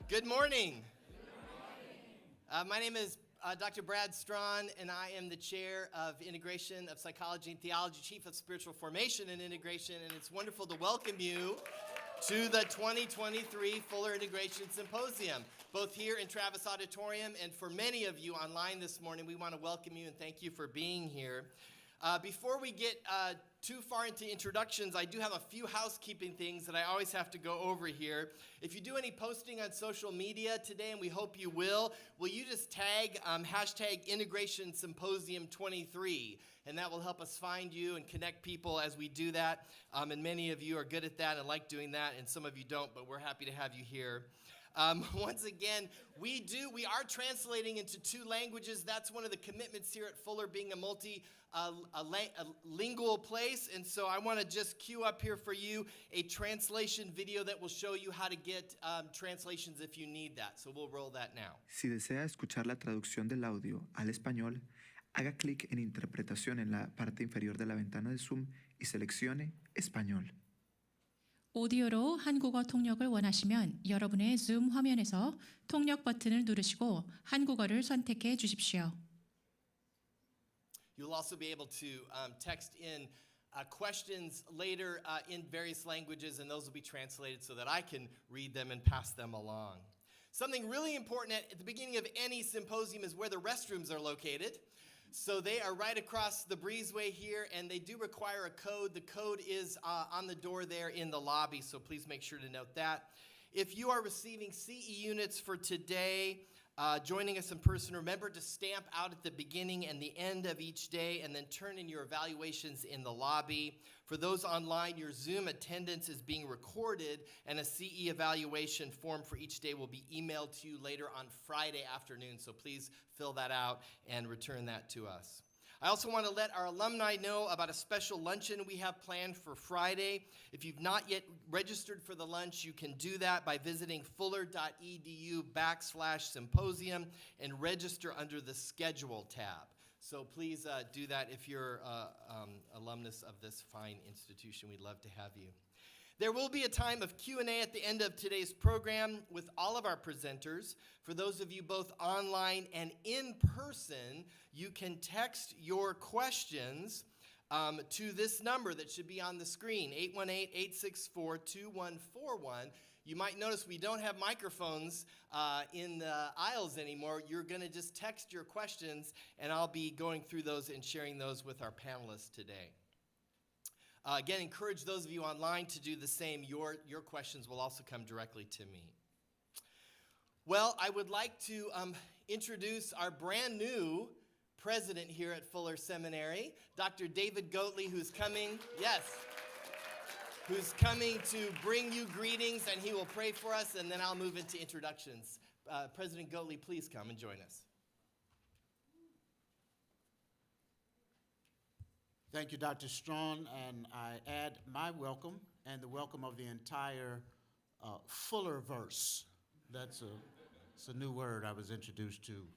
Good morning. My name is Dr. Brad Strawn, and I am the chair of Integration of Psychology and Theology, Chief of Spiritual Formation and Integration, and it's wonderful to welcome you to the 2023 Fuller Integration Symposium, both here in Travis Auditorium, and for many of you online this morning, we want to welcome you and thank you for being here. Before we get too far into introductions, I do have a few housekeeping things that I always have to go over here. If you do any posting on social media today, and we hope you will you just tag hashtag Integration Symposium 23, and that will help us find you and connect people as we do that. And many of you are good at that and like doing that, and some of you don't, but we're happy to have you here. Once again, we are translating into 2 languages. That's one of the commitments here at Fuller, being a multi-lingual place. And so I want to just cue up here for you a translation video that will show you how to get translations if you need that. So we'll roll that now. Si desea escuchar la traducción del audio al español, haga clic en Interpretación en la parte inferior de la ventana de Zoom y seleccione Español. 오디오로 한국어 통역을 원하시면 여러분의 줌 화면에서 통역 버튼을 누르시고 한국어를 선택해 주십시오. You'll also be able to text in questions later in various languages, and those will be translated so that I can read them and pass them along. Something really important at the beginning of any symposium is where the restrooms are located. So they are right across the breezeway here, and they do require a code. The code is on the door there in the lobby, so please make sure to note that. If you are receiving CE units for today, joining us in person, remember to stamp out at the beginning and the end of each day, and then turn in your evaluations in the lobby. For those online, your Zoom attendance is being recorded, and a CE evaluation form for each day will be emailed to you later on Friday afternoon, so please fill that out and return that to us. I also want to let our alumni know about a special luncheon we have planned for Friday. If you've not yet registered for the lunch, you can do that by visiting fuller.edu/symposium and register under the schedule tab. So please do that if you're alumnus of this fine institution. We'd love to have you. There will be a time of Q&A at the end of today's program with all of our presenters. For those of you both online and in person, you can text your questions to this number that should be on the screen, 818-864-2141. You might notice we don't have microphones in the aisles anymore. You're going to just text your questions, and I'll be going through those and sharing those with our panelists today. Again, encourage those of you online to do the same. Your questions will also come directly to me. Well, I would like to introduce our brand new president here at Fuller Seminary, Dr. David Goatley, who's coming to bring you greetings, and he will pray for us, and then I'll move into introductions. President Goatley, please come and join us. Thank you, Dr. Strawn, and I add my welcome and the welcome of the entire Fullerverse. It's a new word I was introduced to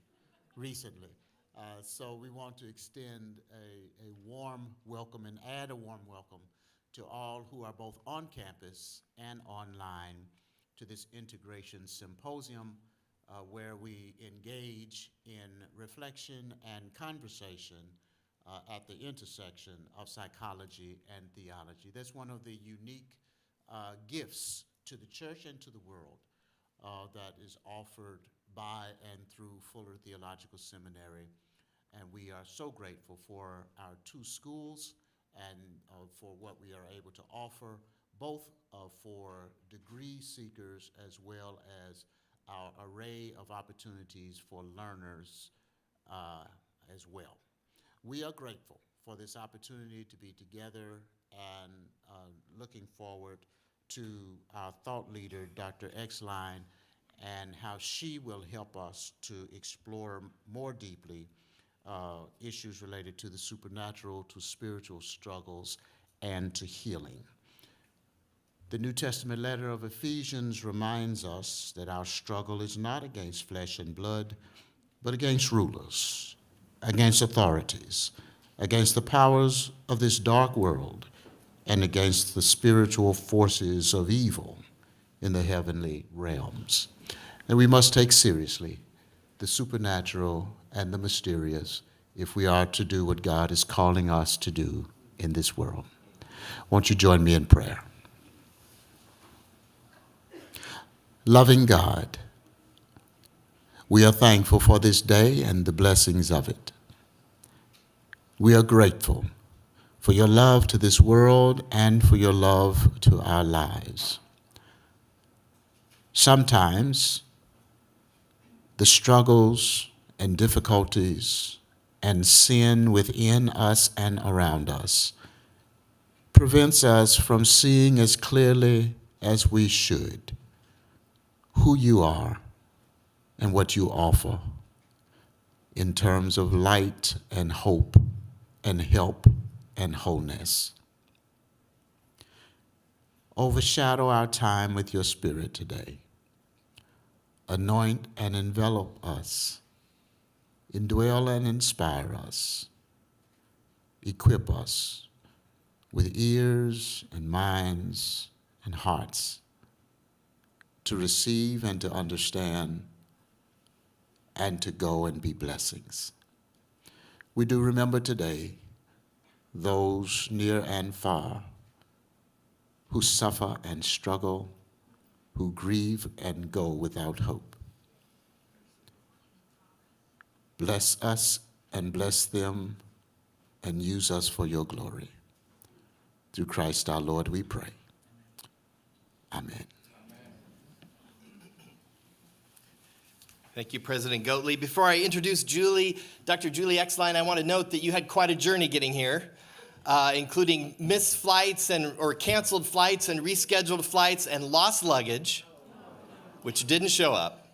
recently. So we want to extend a warm welcome and add a warm welcome to all who are both on campus and online to this Integration Symposium where we engage in reflection and conversation at the intersection of psychology and theology. That's one of the unique gifts to the church and to the world that is offered by and through Fuller Theological Seminary. And we are so grateful for our 2 schools and for what we are able to offer, both for degree seekers as well as our array of opportunities for learners as well. We are grateful for this opportunity to be together and looking forward to our thought leader, Dr. Exline, and how she will help us to explore more deeply issues related to the supernatural, to spiritual struggles, and to healing. The New Testament letter of Ephesians reminds us that our struggle is not against flesh and blood, but against rulers, against authorities, against the powers of this dark world, and against the spiritual forces of evil in the heavenly realms. And we must take seriously the supernatural and the mysterious if we are to do what God is calling us to do in this world. Won't you join me in prayer? Loving God, we are thankful for this day and the blessings of it. We are grateful for your love to this world and for your love to our lives. Sometimes the struggles and difficulties and sin within us and around us prevents us from seeing as clearly as we should who you are and what you offer in terms of light and hope and help and wholeness. Overshadow our time with your Spirit today. Anoint and envelop us. Indwell and inspire us. Equip us with ears and minds and hearts to receive and to understand and to go and be blessings. We do remember today those near and far who suffer and struggle, who grieve and go without hope. Bless us and bless them and use us for your glory. Through Christ our Lord we pray. Amen. Thank you, President Goatley. Before I introduce Dr. Julie Exline, I want to note that you had quite a journey getting here, including missed flights or canceled flights and rescheduled flights and lost luggage, which didn't show up.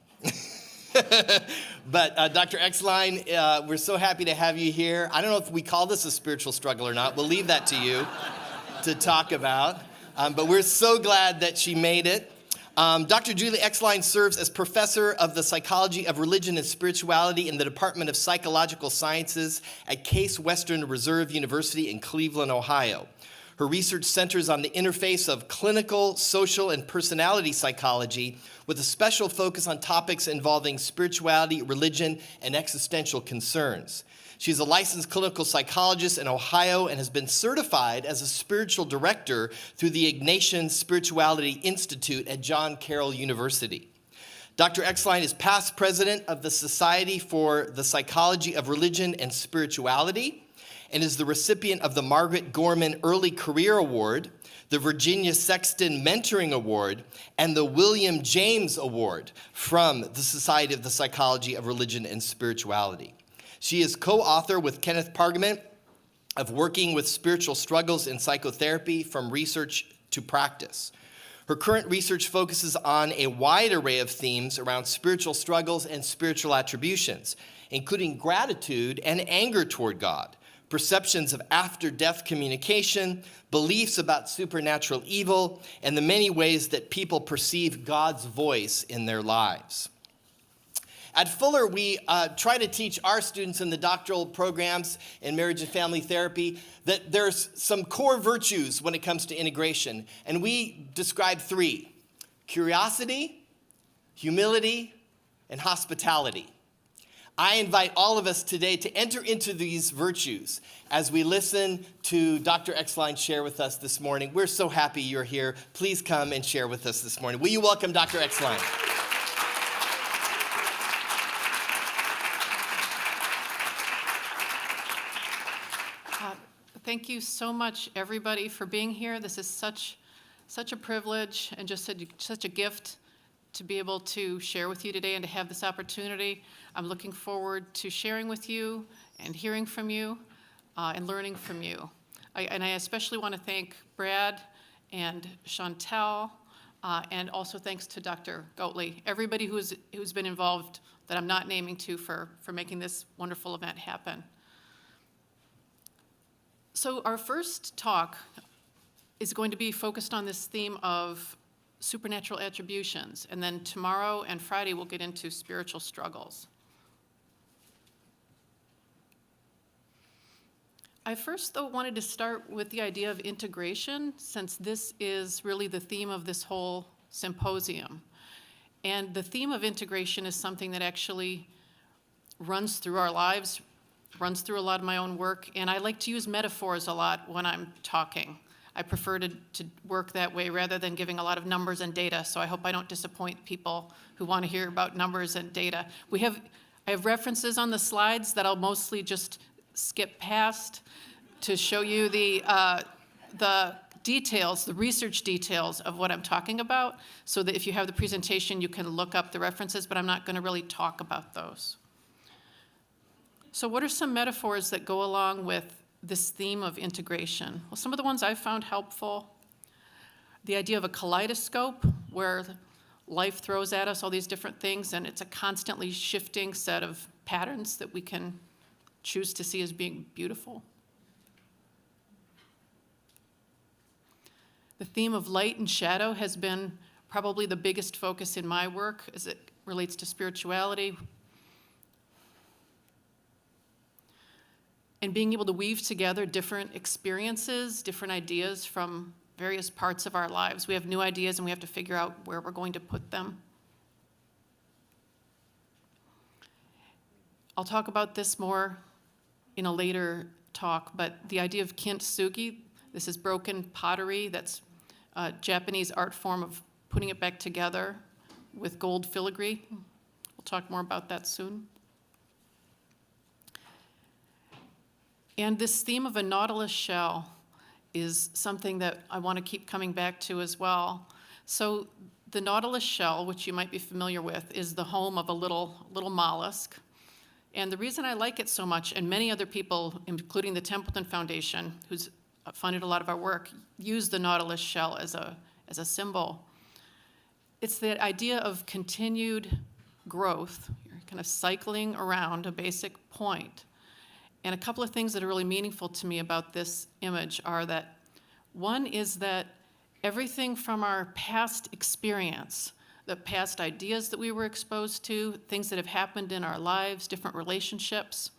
But Dr. Exline, we're so happy to have you here. I don't know if we call this a spiritual struggle or not. We'll leave that to you to talk about. But we're so glad that she made it. Dr. Julie Exline serves as professor of the psychology of religion and spirituality in the Department of Psychological Sciences at Case Western Reserve University in Cleveland, Ohio. Her research centers on the interface of clinical, social, and personality psychology with a special focus on topics involving spirituality, religion, and existential concerns. She's a licensed clinical psychologist in Ohio and has been certified as a spiritual director through the Ignatian Spirituality Institute at John Carroll University. Dr. Exline is past president of the Society for the Psychology of Religion and Spirituality and is the recipient of the Margaret Gorman Early Career Award, the Virginia Sexton Mentoring Award, and the William James Award from the Society of the Psychology of Religion and Spirituality. She is co-author with Kenneth Pargament of Working with Spiritual Struggles in Psychotherapy from Research to Practice. Her current research focuses on a wide array of themes around spiritual struggles and spiritual attributions, including gratitude and anger toward God, perceptions of after-death communication, beliefs about supernatural evil, and the many ways that people perceive God's voice in their lives. At Fuller, we try to teach our students in the doctoral programs in marriage and family therapy that there's some core virtues when it comes to integration. And we describe three: curiosity, humility, and hospitality. I invite all of us today to enter into these virtues as we listen to Dr. Exline share with us this morning. We're so happy you're here. Please come and share with us this morning. Will you welcome Dr. Exline? Thank you so much, everybody, for being here. This is such a privilege and just such a gift to be able to share with you today and to have this opportunity. I'm looking forward to sharing with you and hearing from you and learning from you. I especially want to thank Brad and Chantel, and also thanks to Dr. Goatley, everybody who's been involved that I'm not naming to for making this wonderful event happen. So our first talk is going to be focused on this theme of supernatural attributions, and then tomorrow and Friday we'll get into spiritual struggles. I first, though, wanted to start with the idea of integration, since this is really the theme of this whole symposium. And the theme of integration is something that actually runs through our lives, runs through a lot of my own work, and I like to use metaphors a lot when I'm talking. I prefer to work that way rather than giving a lot of numbers and data, so I hope I don't disappoint people who want to hear about numbers and data. I have references on the slides that I'll mostly just skip past to show you the details, the research details of what I'm talking about, so that if you have the presentation, you can look up the references, but I'm not going to really talk about those. So what are some metaphors that go along with this theme of integration? Well, some of the ones I've found helpful, the idea of a kaleidoscope, where life throws at us all these different things, and it's a constantly shifting set of patterns that we can choose to see as being beautiful. The theme of light and shadow has been probably the biggest focus in my work as it relates to spirituality. And being able to weave together different experiences, different ideas from various parts of our lives. We have new ideas and we have to figure out where we're going to put them. I'll talk about this more in a later talk, but the idea of kintsugi, this is broken pottery, that's a Japanese art form of putting it back together with gold filigree. We'll talk more about that soon. And this theme of a nautilus shell is something that I want to keep coming back to as well. So the nautilus shell, which you might be familiar with, is the home of a little mollusk. And the reason I like it so much, and many other people, including the Templeton Foundation, who's funded a lot of our work, use the nautilus shell as a symbol. It's the idea of continued growth. You're kind of cycling around a basic point. And a couple of things that are really meaningful to me about this image are that one is that everything from our past experience, the past ideas that we were exposed to, things that have happened in our lives, different relationships,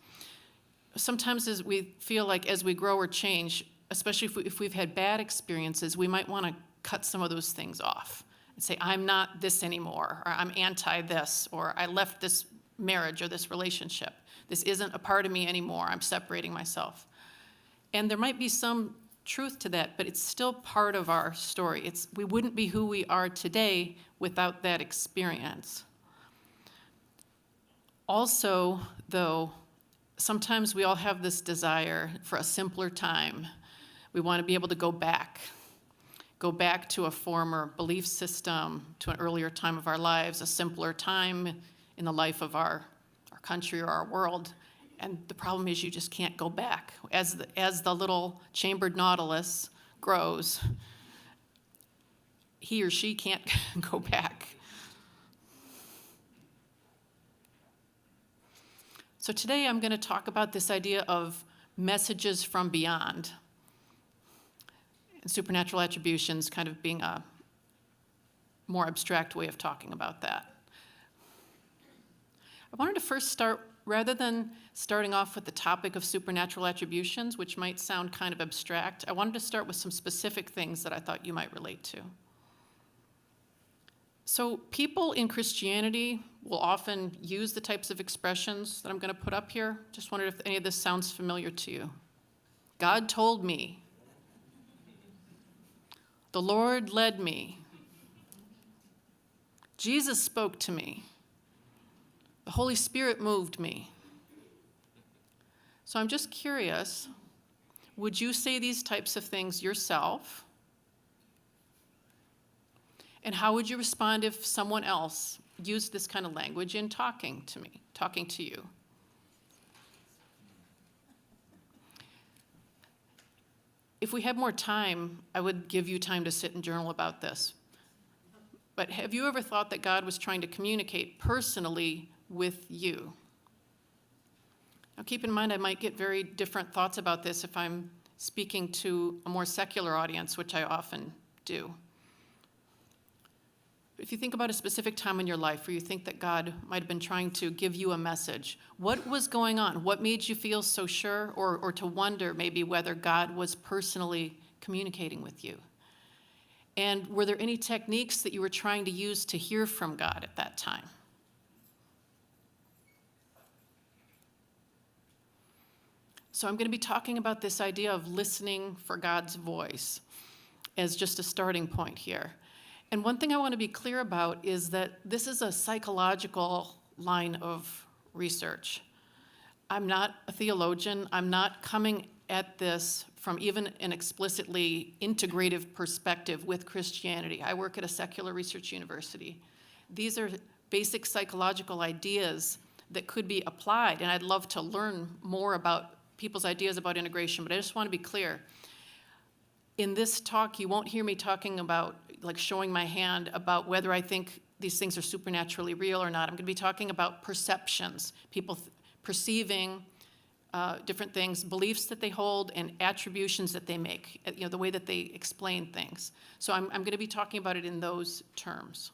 sometimes as we feel like as we grow or change, especially if we've had bad experiences, we might want to cut some of those things off and say, I'm not this anymore, or I'm anti this, or I left this marriage or this relationship. This isn't a part of me anymore. I'm separating myself. And there might be some truth to that, but it's still part of our story. We wouldn't be who we are today without that experience. Also, though, sometimes we all have this desire for a simpler time. We want to be able to go back to a former belief system, to an earlier time of our lives, a simpler time in the life of our country or our world. And the problem is you just can't go back. As the little chambered nautilus grows, he or she can't go back. So today I'm going to talk about this idea of messages from beyond. And supernatural attributions kind of being a more abstract way of talking about that. I wanted to first start, rather than starting off with the topic of supernatural attributions, which might sound kind of abstract, I wanted to start with some specific things that I thought you might relate to. So people in Christianity will often use the types of expressions that I'm going to put up here. Just wondered if any of this sounds familiar to you. God told me. The Lord led me. Jesus spoke to me. The Holy Spirit moved me. So I'm just curious, would you say these types of things yourself? And how would you respond if someone else used this kind of language in talking to me, talking to you? If we had more time, I would give you time to sit and journal about this. But have you ever thought that God was trying to communicate personally with you? Now keep in mind, I might get very different thoughts about this if I'm speaking to a more secular audience, which I often do. If you think about a specific time in your life where you think that God might have been trying to give you a message, what was going on? What made you feel so sure, or to wonder maybe whether God was personally communicating with you? And were there any techniques that you were trying to use to hear from God at that time? So I'm going to be talking about this idea of listening for God's voice as just a starting point here. And one thing I want to be clear about is that this is a psychological line of research. I'm not a theologian. I'm not coming at this from even an explicitly integrative perspective with Christianity. I work at a secular research university. These are basic psychological ideas that could be applied, and I'd love to learn more about people's ideas about integration, but I just want to be clear. In this talk, you won't hear me talking about, like showing my hand about whether I think these things are supernaturally real or not. I'm going to be talking about perceptions, people perceiving different things, beliefs that they hold, and attributions that they make, the way that they explain things. So I'm going to be talking about it in those terms.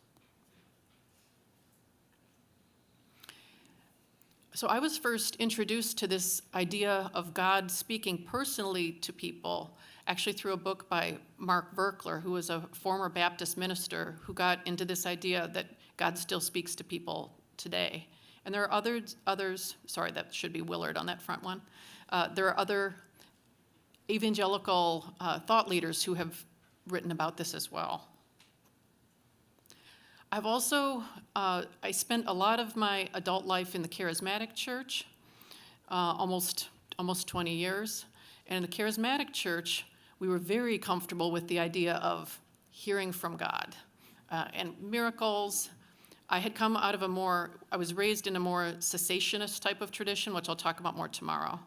So I was first introduced to this idea of God speaking personally to people, actually through a book by Mark Verkler, who was a former Baptist minister who got into this idea that God still speaks to people today. And there are others, sorry, that should be Willard on that front one. There are other evangelical thought leaders who have written about this as well. I've also, I spent a lot of my adult life in the charismatic church, almost 20 years. And in the charismatic church, we were very comfortable with the idea of hearing from God and miracles. I had come out of I was raised in a more cessationist type of tradition, which I'll talk about more tomorrow.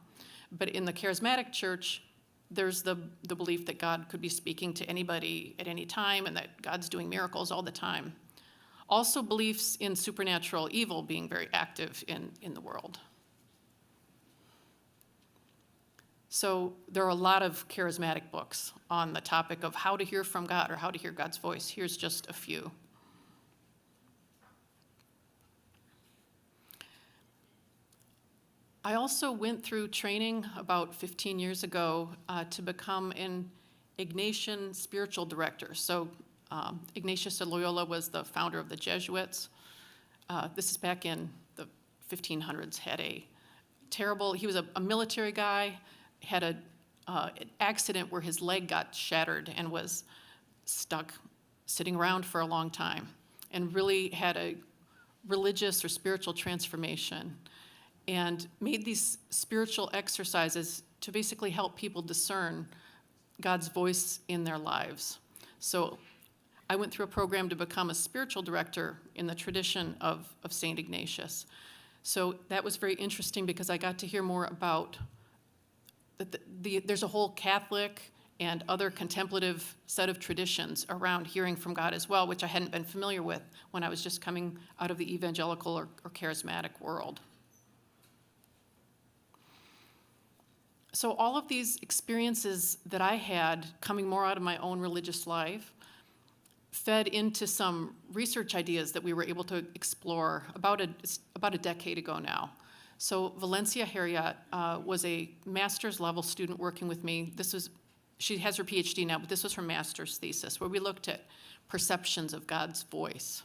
But in the charismatic church, there's the belief that God could be speaking to anybody at any time and that God's doing miracles all the time. Also beliefs in supernatural evil being very active in the world. So there are a lot of charismatic books on the topic of how to hear from God or how to hear God's voice. Here's just a few. I also went through training about 15 years ago to become an Ignatian spiritual director. So Ignatius de Loyola was the founder of the Jesuits. This is back in the 1500s, he was a military guy, had an accident where his leg got shattered and was stuck sitting around for a long time, and really had a religious or spiritual transformation, and made these spiritual exercises to basically help people discern God's voice in their lives. So I went through a program to become a spiritual director in the tradition of St. Ignatius. So that was very interesting because I got to hear more about there's a whole Catholic and other contemplative set of traditions around hearing from God as well, which I hadn't been familiar with when I was just coming out of the evangelical or charismatic world. So all of these experiences that I had coming more out of my own religious life fed into some research ideas that we were able to explore about a decade ago now. So Valencia Harriot was a master's level student working with me. She has her PhD now, but this was her master's thesis, where we looked at perceptions of God's voice.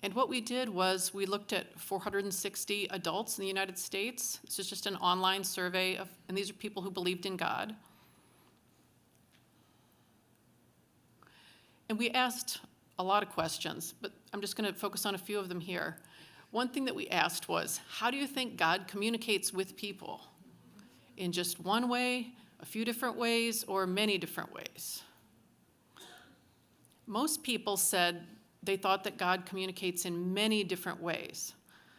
And what we did was we looked at 460 adults in the United States. This is just an online survey and these are people who believed in God. And we asked a lot of questions, but I'm just going to focus on a few of them here. One thing that we asked was, how do you think God communicates with people? In just one way, a few different ways, or many different ways? Most people said they thought that God communicates in many different ways.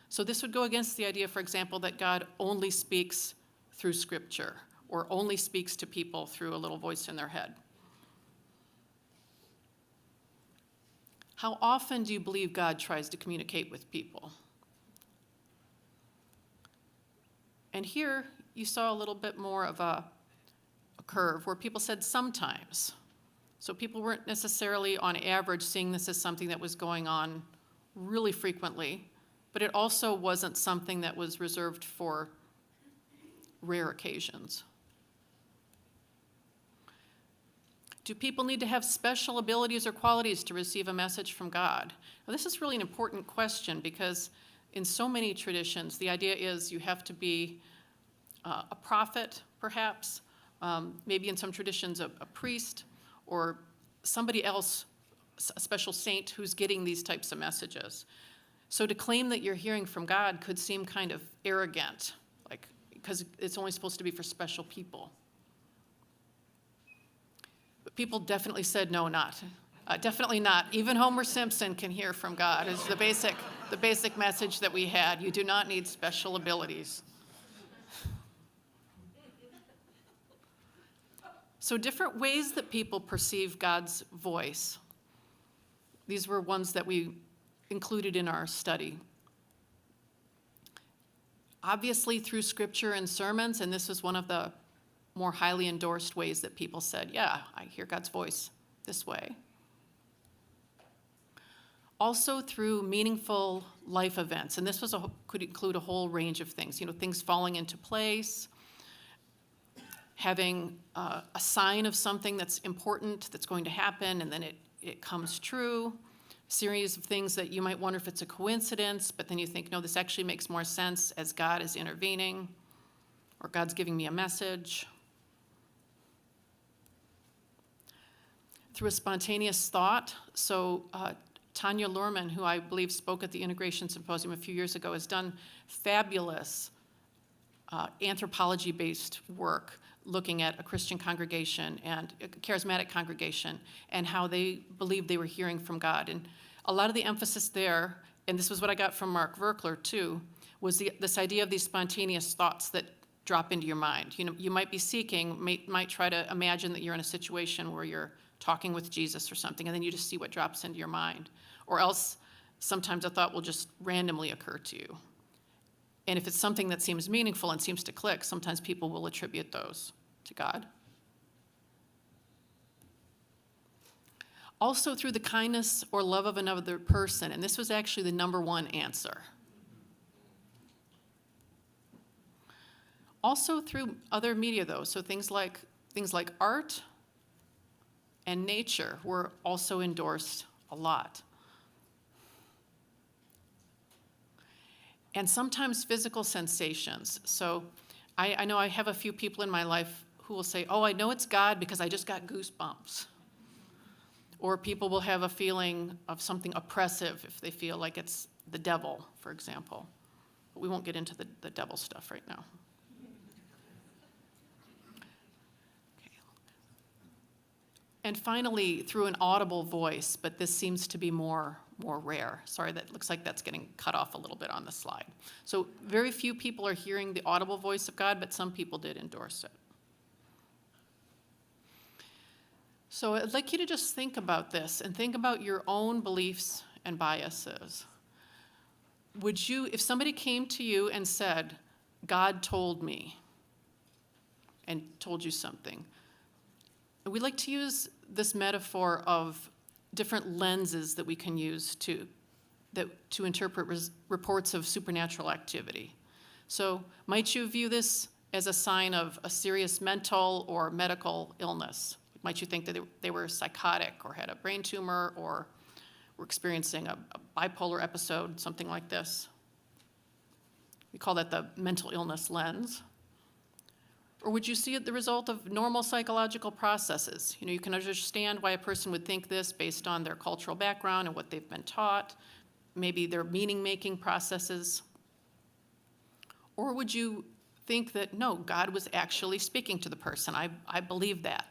So this would go against the idea, for example, that God only speaks through Scripture or only speaks to people through a little voice in their head. How often do you believe God tries to communicate with people? And here you saw a little bit more of a curve where people said sometimes. So people weren't necessarily on average seeing this as something that was going on really frequently, but it also wasn't something that was reserved for rare occasions. Do people need to have special abilities or qualities to receive a message from God? Now, this is really an important question because in so many traditions, the idea is you have to be a prophet, perhaps, maybe in some traditions a priest, or somebody else, a special saint who's getting these types of messages. So to claim that you're hearing from God could seem kind of arrogant, like because it's only supposed to be for special people. But people definitely said no, not. Definitely not. Even Homer Simpson can hear from God is the basic message that we had. You do not need special abilities. So different ways that people perceive God's voice. These were ones that we included in our study. Obviously through scripture and sermons, and this was one of the more highly endorsed ways that people said, yeah, I hear God's voice this way. Also through meaningful life events, and this could include a whole range of things, things falling into place, having a sign of something that's important that's going to happen, and then it comes true. A series of things that you might wonder if it's a coincidence, but then you think, no, this actually makes more sense as God is intervening, or God's giving me a message. Through a spontaneous thought. So Tanya Luhrmann, who I believe spoke at the Integration Symposium a few years ago, has done fabulous anthropology-based work looking at a Christian congregation and a charismatic congregation and how they believed they were hearing from God. And a lot of the emphasis there, and this was what I got from Mark Verkler too, was this idea of these spontaneous thoughts that drop into your mind. You might be seeking, might try to imagine that you're in a situation where you're talking with Jesus or something, and then you just see what drops into your mind. Or else, sometimes a thought will just randomly occur to you. And if it's something that seems meaningful and seems to click, sometimes people will attribute those to God. Also through the kindness or love of another person, and this was actually the number one answer. Also through other media though, so things like art and nature were also endorsed a lot. And sometimes physical sensations. So I know I have a few people in my life who will say, oh, I know it's God because I just got goosebumps. Or people will have a feeling of something oppressive if they feel like it's the devil, for example. But we won't get into the devil stuff right now. Okay. And finally, through an audible voice, but this seems to be more rare. Sorry, that looks like that's getting cut off a little bit on the slide. So very few people are hearing the audible voice of God, but some people did endorse it. So I'd like you to just think about this and think about your own beliefs and biases. Would you, if somebody came to you and said, God told me, and told you something, we like to use this metaphor of different lenses that we can use to interpret reports of supernatural activity. So might you view this as a sign of a serious mental or medical illness? Might you think that they were psychotic or had a brain tumor or were experiencing a bipolar episode, something like this? We call that the mental illness lens. Or would you see it the result of normal psychological processes? You can understand why a person would think this based on their cultural background and what they've been taught, maybe their meaning-making processes. Or would you think that, no, God was actually speaking to the person? I believe that.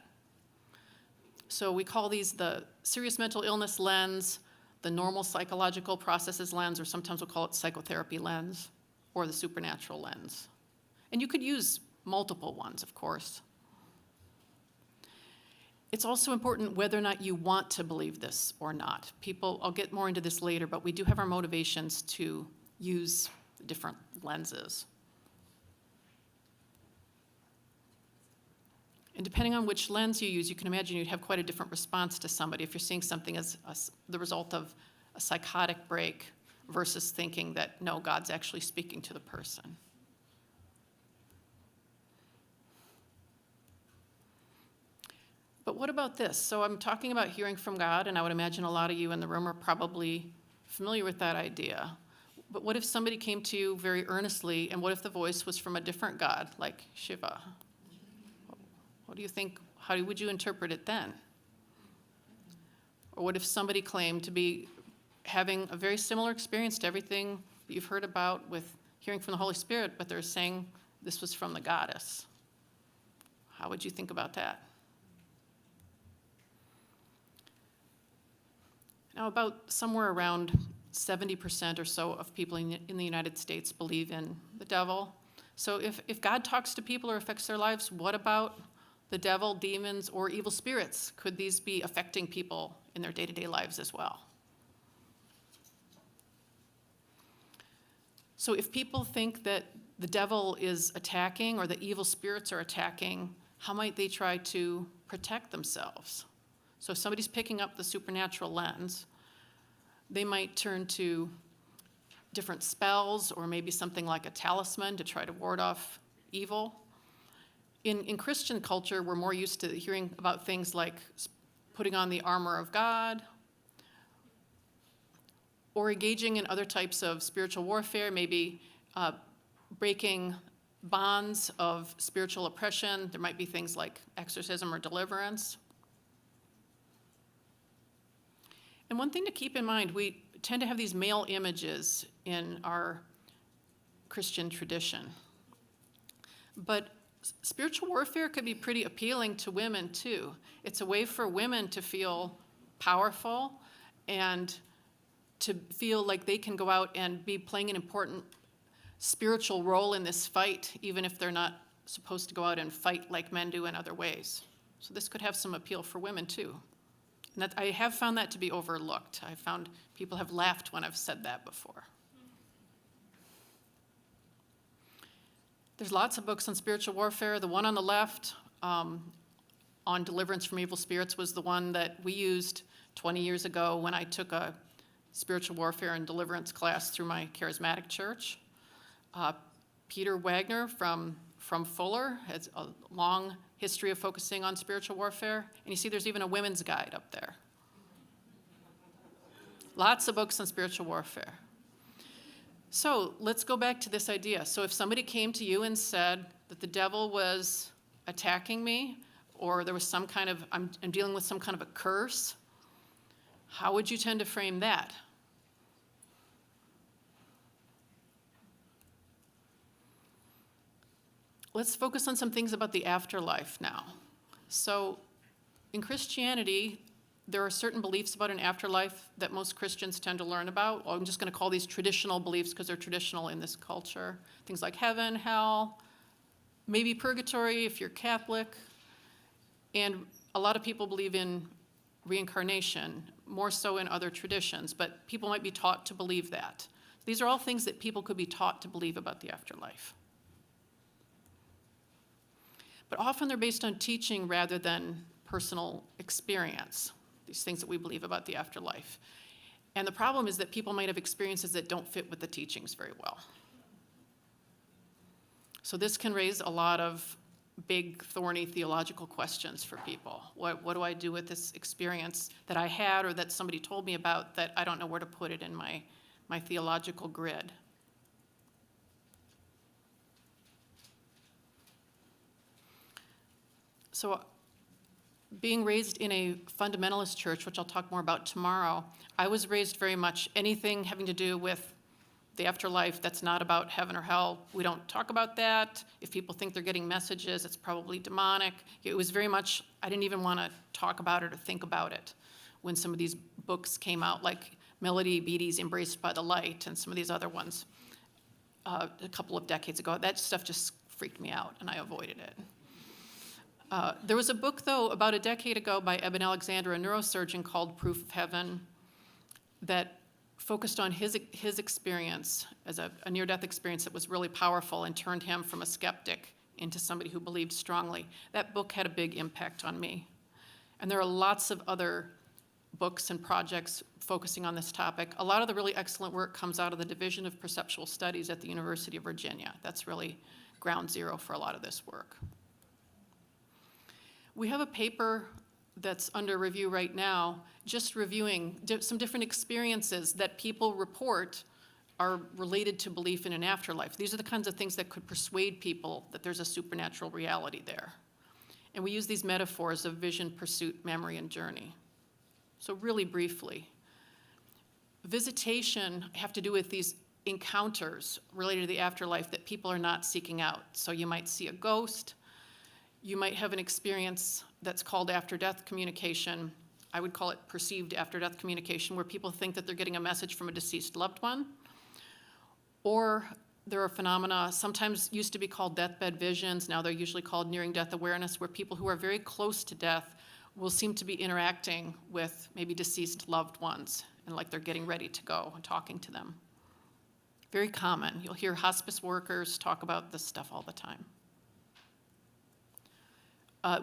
So we call these the serious mental illness lens, the normal psychological processes lens, or sometimes we'll call it psychotherapy lens, or the supernatural lens. And you could use multiple ones, of course. It's also important whether or not you want to believe this or not. I'll get more into this later, but we do have our motivations to use different lenses. And depending on which lens you use, you can imagine you'd have quite a different response to somebody if you're seeing something as the result of a psychotic break versus thinking that, no, God's actually speaking to the person. But But what about this? So I'm talking about hearing from God, and I would imagine a lot of you in the room are probably familiar with that idea. But what if somebody came to you very earnestly, and what if the voice was from a different God, like Shiva? What do you think? How would you interpret it then? Or what if somebody claimed to be having a very similar experience to everything that you've heard about with hearing from the Holy Spirit, but they're saying this was from the goddess? How would you think about that? Now, about somewhere around 70% or so of people in the United States believe in the devil. So if God talks to people or affects their lives, what about the devil, demons, or evil spirits? Could these be affecting people in their day-to-day lives as well? So if people think that the devil is attacking or that evil spirits are attacking, how might they try to protect themselves? So if somebody's picking up the supernatural lens, they might turn to different spells or maybe something like a talisman to try to ward off evil. In Christian culture, we're more used to hearing about things like putting on the armor of God or engaging in other types of spiritual warfare, maybe breaking bonds of spiritual oppression. There might be things like exorcism or deliverance. And one thing to keep in mind, we tend to have these male images in our Christian tradition. But spiritual warfare could be pretty appealing to women too. It's a way for women to feel powerful and to feel like they can go out and be playing an important spiritual role in this fight, even if they're not supposed to go out and fight like men do in other ways. So this could have some appeal for women too. And I have found that to be overlooked. I found people have laughed when I've said that before. There's lots of books on spiritual warfare. The one on the left on deliverance from evil spirits was the one that we used 20 years ago when I took a spiritual warfare and deliverance class through my charismatic church. Peter Wagner from Fuller has a long history of focusing on spiritual warfare. And you see there's even a women's guide up there. Lots of books on spiritual warfare. So let's go back to this idea. So if somebody came to you and said that the devil was attacking me, or there was some kind of, I'm dealing with some kind of a curse, how would you tend to frame that? Let's focus on some things about the afterlife now. So in Christianity, there are certain beliefs about an afterlife that most Christians tend to learn about. Well, I'm just going to call these traditional beliefs because they're traditional in this culture. Things like heaven, hell, maybe purgatory if you're Catholic. And a lot of people believe in reincarnation, more so in other traditions, but people might be taught to believe that. These are all things that people could be taught to believe about the afterlife. But often they're based on teaching rather than personal experience, these things that we believe about the afterlife. And the problem is that people might have experiences that don't fit with the teachings very well. So this can raise a lot of big, thorny theological questions for people. What do I do with this experience that I had or that somebody told me about that I don't know where to put it in my theological grid? So being raised in a fundamentalist church, which I'll talk more about tomorrow, I was raised very much anything having to do with the afterlife that's not about heaven or hell. We don't talk about that. If people think they're getting messages, it's probably demonic. It was very much, I didn't even want to talk about it or think about it when some of these books came out, like Melody Beattie's Embraced by the Light and some of these other ones a couple of decades ago. That stuff just freaked me out, and I avoided it. There was a book, though, about a decade ago by Eben Alexander, a neurosurgeon, called Proof of Heaven, that focused on his experience as a near-death experience that was really powerful and turned him from a skeptic into somebody who believed strongly. That book had a big impact on me. And there are lots of other books and projects focusing on this topic. A lot of the really excellent work comes out of the Division of Perceptual Studies at the University of Virginia. That's really ground zero for a lot of this work. We have a paper that's under review right now, just reviewing some different experiences that people report are related to belief in an afterlife. These are the kinds of things that could persuade people that there's a supernatural reality there. And we use these metaphors of vision, pursuit, memory, and journey. So really briefly, visitation have to do with these encounters related to the afterlife that people are not seeking out. So you might see a ghost, you might have an experience that's called after-death communication. I would call it perceived after-death communication, where people think that they're getting a message from a deceased loved one. Or there are phenomena, sometimes used to be called deathbed visions, now they're usually called nearing death awareness, where people who are very close to death will seem to be interacting with maybe deceased loved ones, and like they're getting ready to go and talking to them. Very common. You'll hear hospice workers talk about this stuff all the time.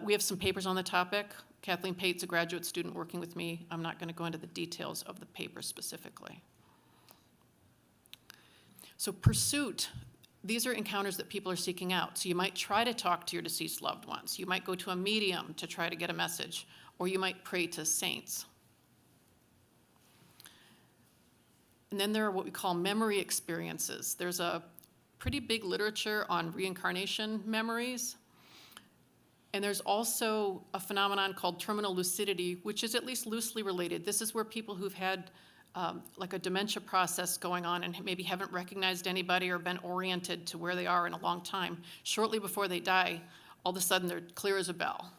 We have some papers on the topic. Kathleen Pate's a graduate student working with me. I'm not going to go into the details of the paper specifically. So pursuit, these are encounters that people are seeking out. So you might try to talk to your deceased loved ones. You might go to a medium to try to get a message, or you might pray to saints. And then there are what we call memory experiences. There's a pretty big literature on reincarnation memories. And there's also a phenomenon called terminal lucidity, which is at least loosely related. This is where people who've had like a dementia process going on and maybe haven't recognized anybody or been oriented to where they are in a long time, shortly before they die, all of a sudden they're clear as a bell.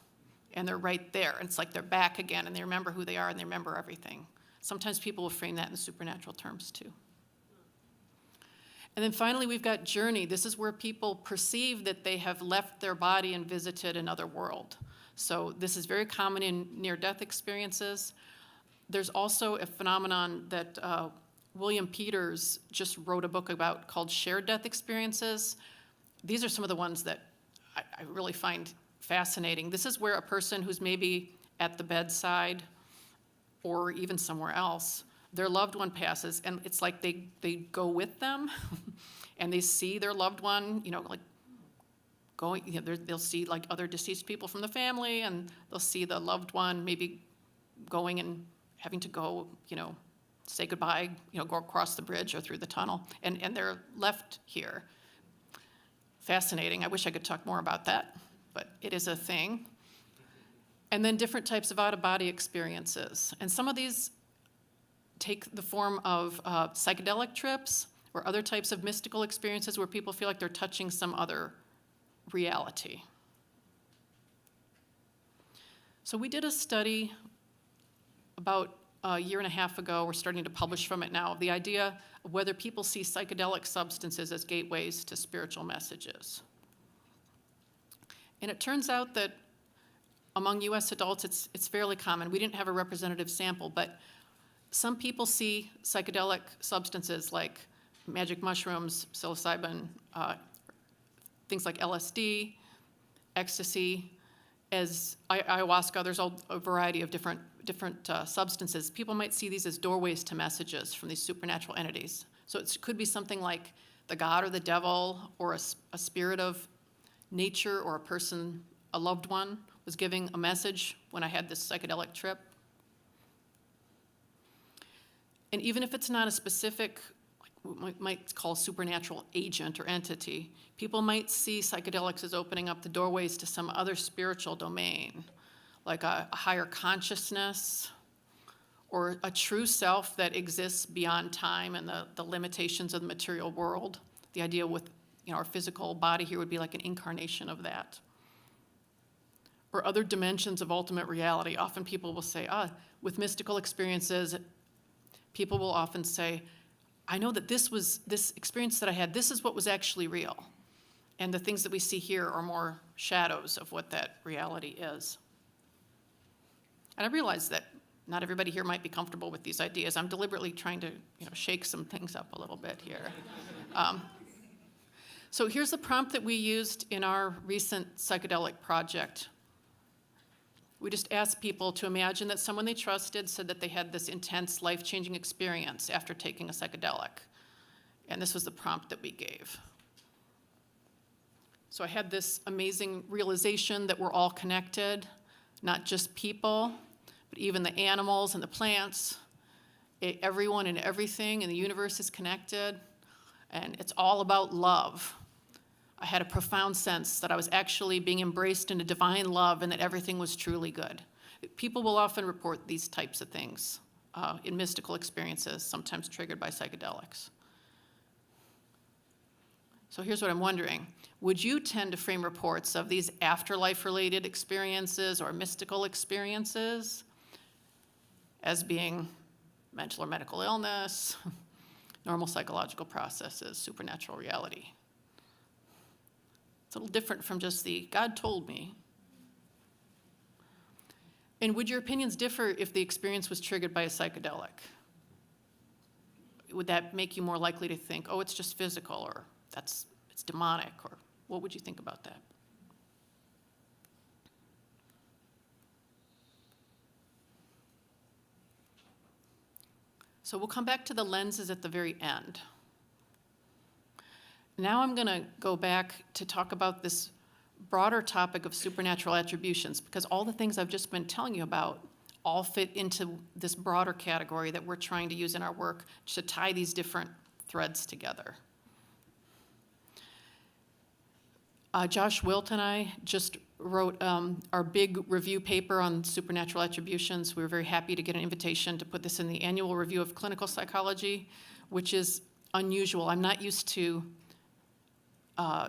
And they're right there. And it's like they're back again, and they remember who they are, and they remember everything. Sometimes people will frame that in supernatural terms, too. And then finally, we've got journey. This is where people perceive that they have left their body and visited another world. So this is very common in near-death experiences. There's also a phenomenon that William Peters just wrote a book about called shared death experiences. These are some of the ones that I really find fascinating. This is where a person who's maybe at the bedside or even somewhere else, their loved one passes, and it's like they go with them, and they see their loved one, like going, they'll see like other deceased people from the family, and they'll see the loved one maybe going and having to go, say goodbye, go across the bridge or through the tunnel, and they're left here. Fascinating. I wish I could talk more about that, but it is a thing. And then different types of out-of-body experiences. And some of these take the form of psychedelic trips or other types of mystical experiences where people feel like they're touching some other reality. So we did a study about a year and a half ago. We're starting to publish from it now, the idea of whether people see psychedelic substances as gateways to spiritual messages. And it turns out that among US adults, it's fairly common. We didn't have a representative sample, but some people see psychedelic substances like magic mushrooms, psilocybin, things like LSD, ecstasy, as ayahuasca. There's a variety of different substances. People might see these as doorways to messages from these supernatural entities. So it could be something like the god or the devil or a spirit of nature or a person, a loved one, was giving a message when I had this psychedelic trip. And even if it's not a specific, we might call supernatural agent or entity, people might see psychedelics as opening up the doorways to some other spiritual domain, like a higher consciousness or a true self that exists beyond time and the limitations of the material world. The idea with our physical body here would be like an incarnation of that. Or other dimensions of ultimate reality. Often people will say, with mystical experiences, people will often say, I know that this experience that I had, this is what was actually real. And the things that we see here are more shadows of what that reality is. And I realize that not everybody here might be comfortable with these ideas. I'm deliberately trying to shake some things up a little bit here. So here's the prompt that we used in our recent psychedelic project. We just asked people to imagine that someone they trusted said that they had this intense, life-changing experience after taking a psychedelic. And this was the prompt that we gave. So I had this amazing realization that we're all connected. not just people, but even the animals and the plants. Everyone and everything in the universe is connected, and it's all about love. I had a profound sense that I was actually being embraced in a divine love and that everything was truly good. People will often report these types of things in mystical experiences, sometimes triggered by psychedelics. So here's what I'm wondering. Would you tend to frame reports of these afterlife-related experiences or mystical experiences as being mental or medical illness, normal psychological processes, supernatural reality? It's a little different from just the God told me. And would your opinions differ if the experience was triggered by a psychedelic? Would that make you more likely to think, oh, it's just physical, or it's demonic, or what would you think about that? So we'll come back to the lenses at the very end. Now I'm going to go back to talk about this broader topic of supernatural attributions, because all the things I've just been telling you about all fit into this broader category that we're trying to use in our work to tie these different threads together. Josh Wilt and I just wrote our big review paper on supernatural attributions. We were very happy to get an invitation to put this in the annual review of clinical psychology, which is unusual. I'm not used to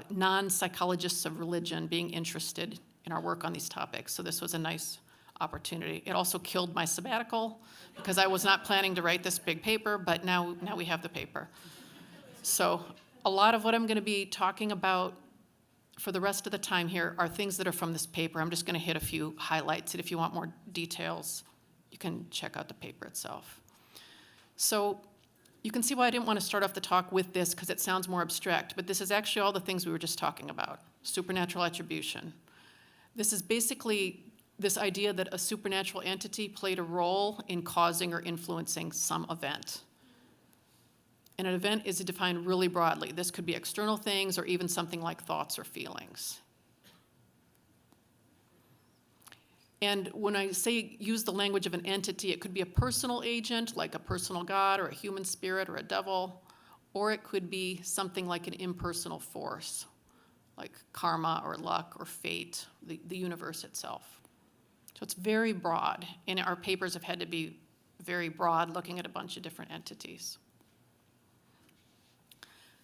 non-psychologists of religion being interested in our work on these topics, so this was a nice opportunity. It also killed my sabbatical because I was not planning to write this big paper, but now we have the paper. So a lot of what I'm going to be talking about for the rest of the time here are things that are from this paper. I'm just going to hit a few highlights, and if you want more details, you can check out the paper itself. So you can see why I didn't want to start off the talk with this, because it sounds more abstract, but this is actually all the things we were just talking about. Supernatural attribution. This is basically this idea that a supernatural entity played a role in causing or influencing some event. And an event is defined really broadly. This could be external things or even something like thoughts or feelings. And when I say use the language of an entity, it could be a personal agent, like a personal god or a human spirit or a devil, or it could be something like an impersonal force, like karma or luck or fate, the universe itself. So it's very broad, and our papers have had to be very broad, looking at a bunch of different entities.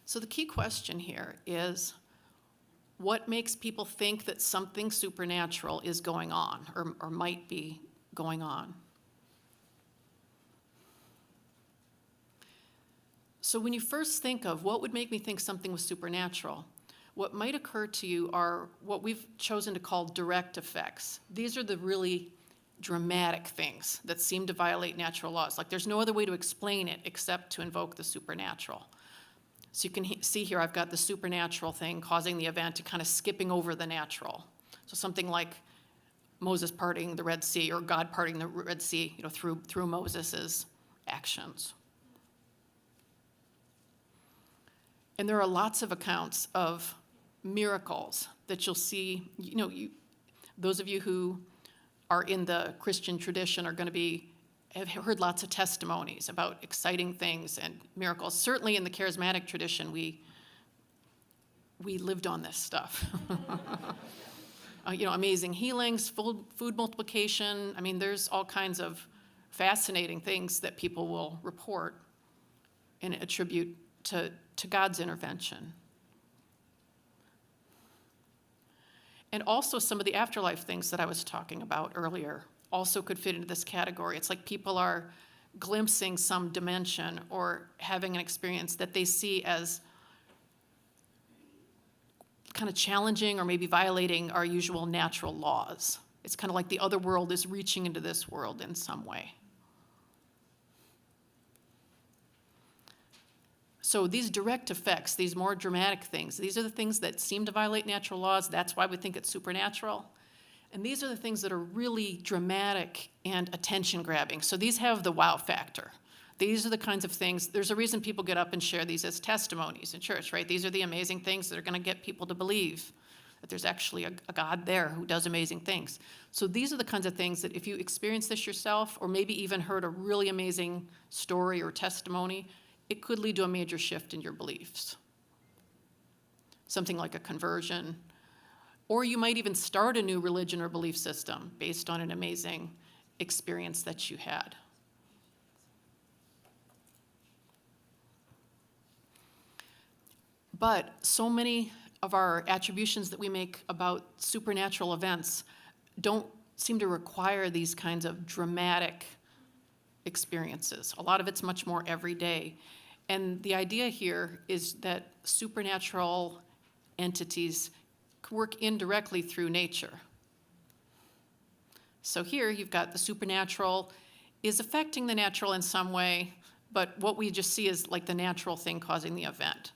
So the key question here is, what makes people think that something supernatural is going on or might be going on? So when you first think of what would make me think something was supernatural, what might occur to you are what we've chosen to call direct effects. These are the really dramatic things that seem to violate natural laws. Like there's no other way to explain it except to invoke the supernatural. So you can see here I've got the supernatural thing causing the event to kind of skipping over the natural. So something like Moses parting the Red Sea or God parting the Red Sea, through Moses's actions. And there are lots of accounts of miracles that you'll see. Those of you who are in the Christian tradition are going to have heard lots of testimonies about exciting things and miracles. Certainly in the charismatic tradition, we lived on this stuff. Amazing healings, food multiplication. I mean, there's all kinds of fascinating things that people will report and attribute to God's intervention. And also some of the afterlife things that I was talking about earlier also could fit into this category. It's like people are glimpsing some dimension or having an experience that they see as kind of challenging or maybe violating our usual natural laws. It's kind of like the other world is reaching into this world in some way. So these direct effects, these more dramatic things, these are the things that seem to violate natural laws. That's why we think it's supernatural. And these are the things that are really dramatic and attention-grabbing. So these have the wow factor. These are the kinds of things, there's a reason people get up and share these as testimonies in church, right? These are the amazing things that are going to get people to believe. that there's actually a God there who does amazing things. So these are the kinds of things that if you experience this yourself, or maybe even heard a really amazing story or testimony, it could lead to a major shift in your beliefs. Something like a conversion, or you might even start a new religion or belief system based on an amazing experience that you had. But so many of our attributions that we make about supernatural events don't seem to require these kinds of dramatic experiences. A lot of it's much more everyday. And the idea here is that supernatural entities work indirectly through nature. So here you've got the supernatural is affecting the natural in some way, but what we just see is like the natural thing causing the event.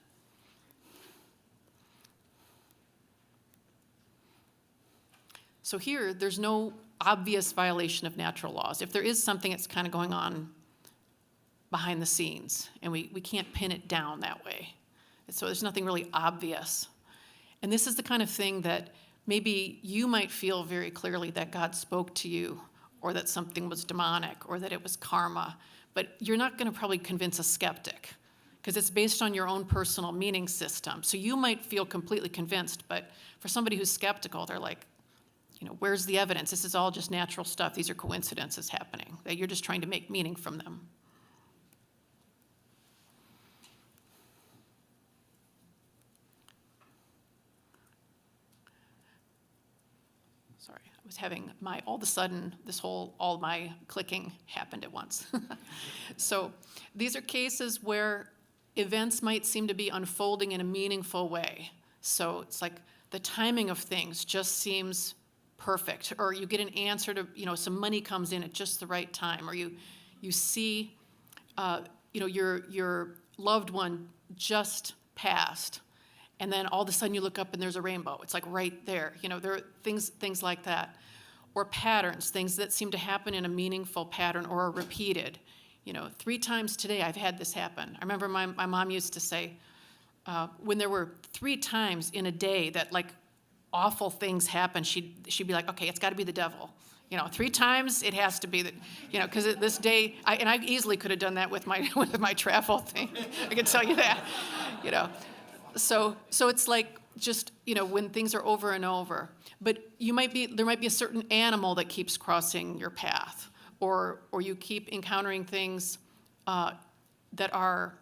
So here, there's no obvious violation of natural laws. If there is something that's kind of going on behind the scenes, and we can't pin it down that way. So there's nothing really obvious. And this is the kind of thing that maybe you might feel very clearly that God spoke to you, or that something was demonic, or that it was karma. But you're not going to probably convince a skeptic, because it's based on your own personal meaning system. So you might feel completely convinced, but for somebody who's skeptical, they're like, where's the evidence? This is all just natural stuff. These are coincidences happening, that you're just trying to make meaning from them. Sorry, I was having all of a sudden, all my clicking happened at once. So these are cases where events might seem to be unfolding in a meaningful way. So it's like the timing of things just seems perfect, or you get an answer to, some money comes in at just the right time, or you see, your loved one just passed, and then all of a sudden you look up and there's a rainbow. It's like right there. There are things like that, or patterns, things that seem to happen in a meaningful pattern or are repeated. 3 times today I've had this happen. I remember my mom used to say, when there were 3 times in a day that awful things happen, she'd be like, okay, it's got to be the devil. 3 times it has to be that, because this day, I easily could have done that with my travel thing. I can tell you that, So it's like just, when things are over and over. But there might be a certain animal that keeps crossing your path, or you keep encountering things that are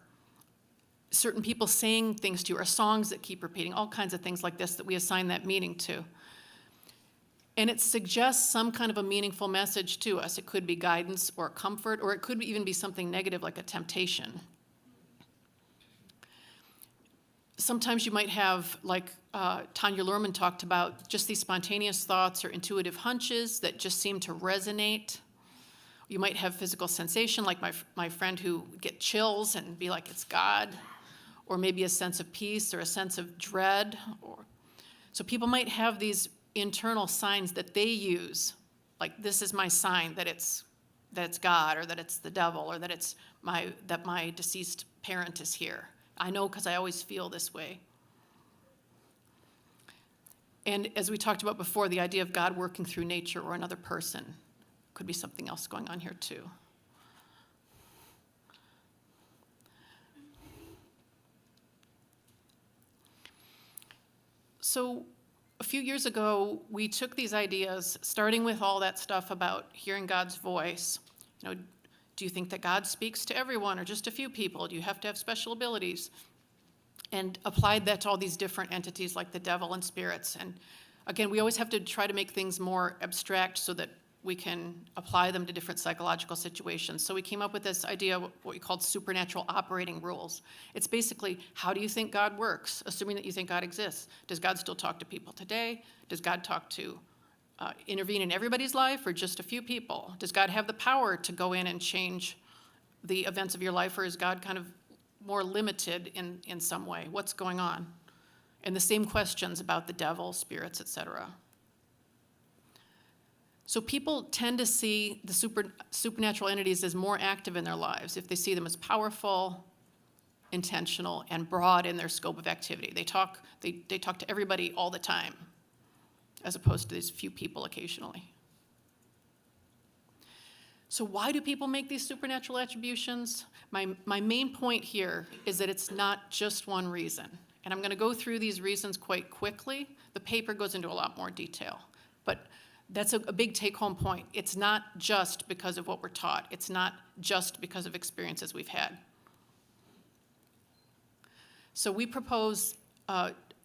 certain people saying things to you, or songs that keep repeating, all kinds of things like this that we assign that meaning to. And it suggests some kind of a meaningful message to us. It could be guidance or comfort, or it could even be something negative like a temptation. Sometimes you might have, like Tanya Luhrmann talked about, just these spontaneous thoughts or intuitive hunches that just seem to resonate. You might have physical sensation, like my friend who would get chills and be like, it's God. Or maybe a sense of peace or a sense of dread. So people might have these internal signs that they use, like this is my sign that it's God, or that it's the devil, or that my deceased parent is here. I know because I always feel this way. And as we talked about before, the idea of God working through nature or another person could be something else going on here too. So a few years ago, we took these ideas, starting with all that stuff about hearing God's voice. Do you think that God speaks to everyone or just a few people? Do you have to have special abilities? And applied that to all these different entities like the devil and spirits. And again, we always have to try to make things more abstract so that we can apply them to different psychological situations. So we came up with this idea, what we called supernatural operating rules. It's basically, how do you think God works, assuming that you think God exists? Does God still talk to people today? Does God intervene in everybody's life or just a few people? Does God have the power to go in and change the events of your life, or is God kind of more limited in some way? What's going on? And the same questions about the devil, spirits, etc. So people tend to see the supernatural entities as more active in their lives if they see them as powerful, intentional, and broad in their scope of activity. They talk to everybody all the time. as opposed to these few people occasionally. So why do people make these supernatural attributions? My main point here is that it's not just one reason. And I'm going to go through these reasons quite quickly. The paper goes into a lot more detail. But that's a big take-home point. It's not just because of what we're taught. It's not just because of experiences we've had. So we propose,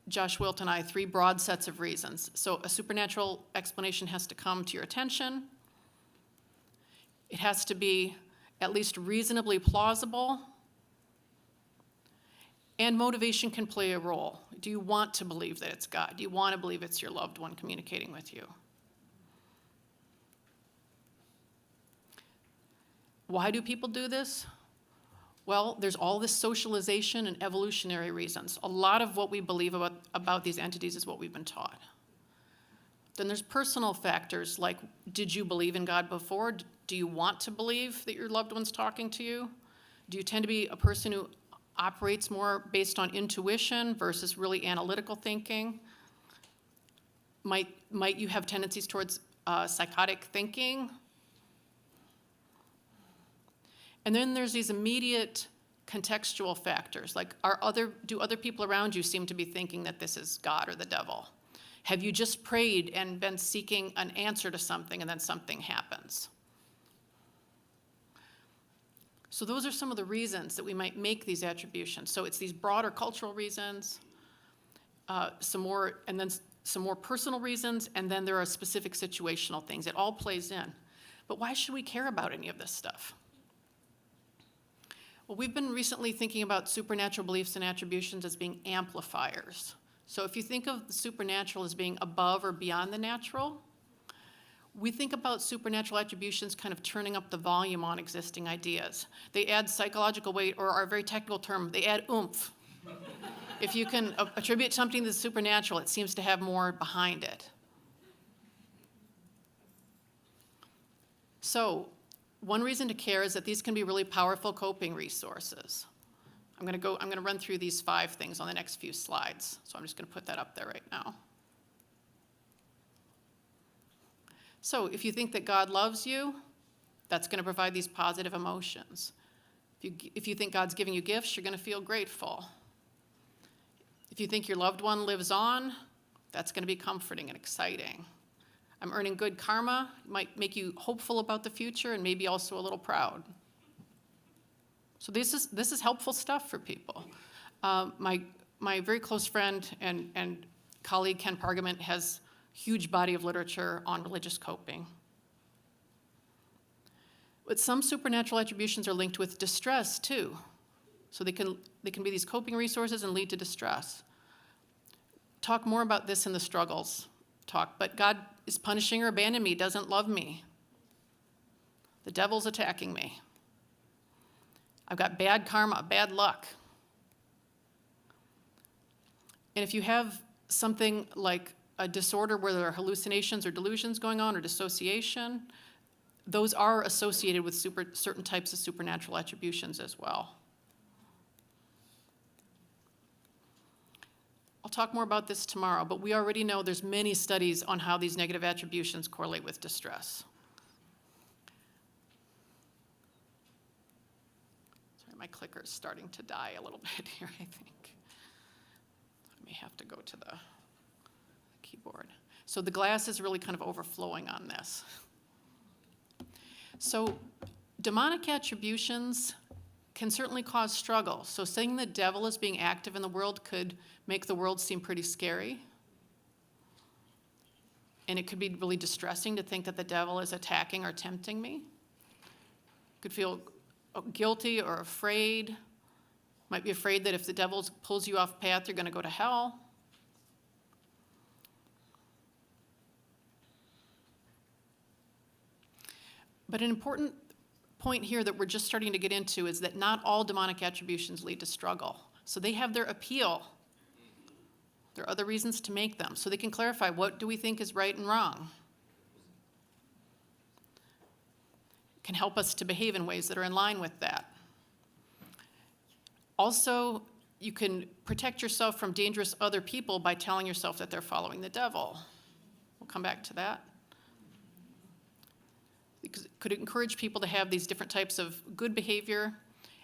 Josh Wilt and I, 3 broad sets of reasons. So a supernatural explanation has to come to your attention. It has to be at least reasonably plausible. And motivation can play a role. Do you want to believe that it's God? Do you want to believe it's your loved one communicating with you? Why do people do this? Well, there's all this socialization and evolutionary reasons. A lot of what we believe about these entities is what we've been taught. Then there's personal factors like, did you believe in God before? Do you want to believe that your loved one's talking to you? Do you tend to be a person who operates more based on intuition versus really analytical thinking? Might you have tendencies towards psychotic thinking? And then there's these immediate contextual factors, like do other people around you seem to be thinking that this is God or the devil? Have you just prayed and been seeking an answer to something and then something happens? So those are some of the reasons that we might make these attributions. So it's these broader cultural reasons, some more personal reasons, and then there are specific situational things. It all plays in. But why should we care about any of this stuff? Well, we've been recently thinking about supernatural beliefs and attributions as being amplifiers. So if you think of the supernatural as being above or beyond the natural, we think about supernatural attributions kind of turning up the volume on existing ideas. They add psychological weight, or our very technical term, they add oomph. If you can attribute something to the supernatural, it seems to have more behind it. So one reason to care is that these can be really powerful coping resources. I'm going to run through these 5 things on the next few slides. So I'm just going to put that up there right now. So if you think that God loves you, that's going to provide these positive emotions. If you think God's giving you gifts, you're going to feel grateful. If you think your loved one lives on, that's going to be comforting and exciting. I'm earning good karma, might make you hopeful about the future and maybe also a little proud. So this is helpful stuff for people. My very close friend and colleague Ken Pargament has a huge body of literature on religious coping. But some supernatural attributions are linked with distress too. So they can be these coping resources and lead to distress. Talk more about this in the struggles talk, but God is punishing or abandoning me, doesn't love me. The devil's attacking me. I've got bad karma, bad luck. And if you have something like a disorder where there are hallucinations or delusions going on or dissociation, those are associated with certain types of supernatural attributions as well. I'll talk more about this tomorrow, but we already know there's many studies on how these negative attributions correlate with distress. Sorry, my clicker is starting to die a little bit here, I think. I may have to go to the keyboard. So the glass is really kind of overflowing on this. So demonic attributions can certainly cause struggle. So saying the devil is being active in the world could make the world seem pretty scary. And it could be really distressing to think that the devil is attacking or tempting me. Could feel guilty or afraid. Might be afraid that if the devil pulls you off path, you're going to go to hell. But an important point here that we're just starting to get into is that not all demonic attributions lead to struggle. So they have their appeal. There are other reasons to make them. So they can clarify, what do we think is right and wrong? Can help us to behave in ways that are in line with that. Also, you can protect yourself from dangerous other people by telling yourself that they're following the devil. We'll come back to that. Because it could encourage people to have these different types of good behavior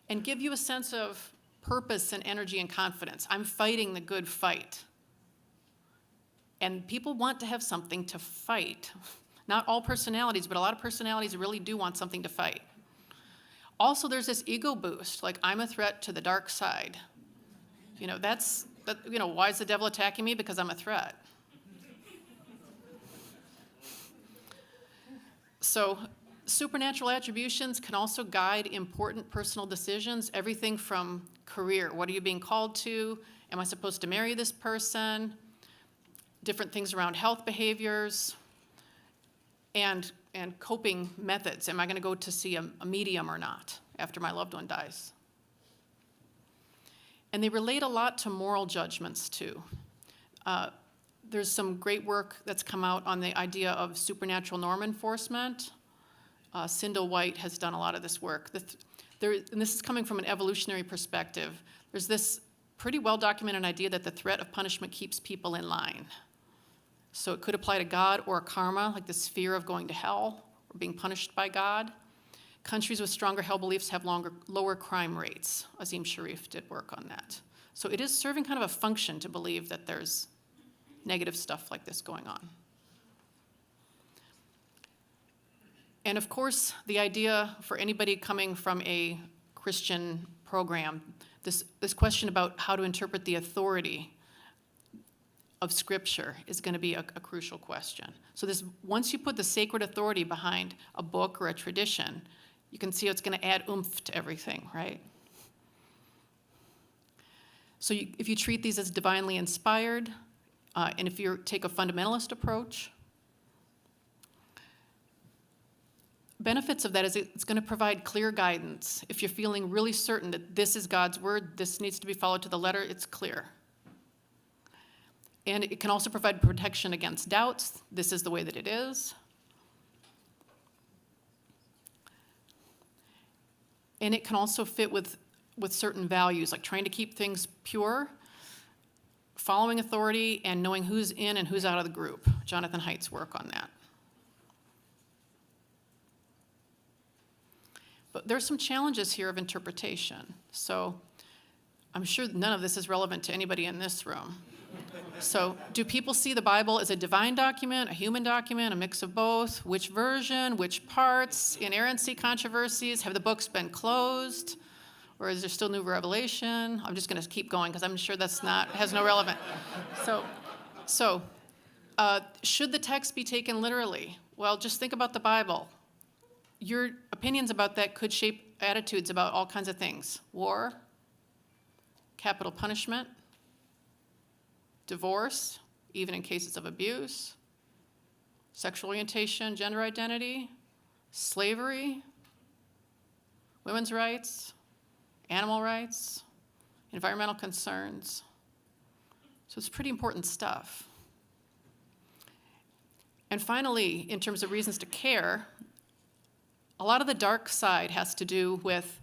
and give you a sense of purpose and energy and confidence. I'm fighting the good fight. And people want to have something to fight. Not all personalities, but a lot of personalities really do want something to fight. Also, there's this ego boost, like I'm a threat to the dark side. Why is the devil attacking me? Because I'm a threat. So supernatural attributions can also guide important personal decisions, everything from career. What are you being called to? Am I supposed to marry this person? Different things around health behaviors and coping methods. Am I going to go to see a medium or not after my loved one dies? And they relate a lot to moral judgments, too. There's some great work that's come out on the idea of supernatural norm enforcement. Sindel White has done a lot of this work. And this is coming from an evolutionary perspective. There's this pretty well-documented idea that the threat of punishment keeps people in line. So it could apply to God or karma, like this fear of going to hell or being punished by God. Countries with stronger hell beliefs have lower crime rates. Azim Sharif did work on that. So it is serving kind of a function to believe that there's negative stuff like this going on. And of course, the idea for anybody coming from a Christian program, this question about how to interpret the authority of Scripture is going to be a crucial question. So once you put the sacred authority behind a book or a tradition, you can see it's going to add oomph to everything, right? So if you treat these as divinely inspired, and if you take a fundamentalist approach, benefits of that is it's going to provide clear guidance. If you're feeling really certain that this is God's word, this needs to be followed to the letter, it's clear. And it can also provide protection against doubts. This is the way that it is. And it can also fit with certain values, like trying to keep things pure, following authority, and knowing who's in and who's out of the group. Jonathan Haidt's work on that. But there's some challenges here of interpretation. So I'm sure none of this is relevant to anybody in this room. So do people see the Bible as a divine document, a human document, a mix of both? Which version, which parts, inerrancy controversies? Have the books been closed? Or is there still new revelation? I'm just going to keep going because I'm sure has no relevance. So should the text be taken literally? Well, just think about the Bible. Your opinions about that could shape attitudes about all kinds of things. War, capital punishment, divorce, even in cases of abuse, sexual orientation, gender identity, slavery, women's rights, animal rights, environmental concerns. So it's pretty important stuff. And finally, in terms of reasons to care, a lot of the dark side has to do with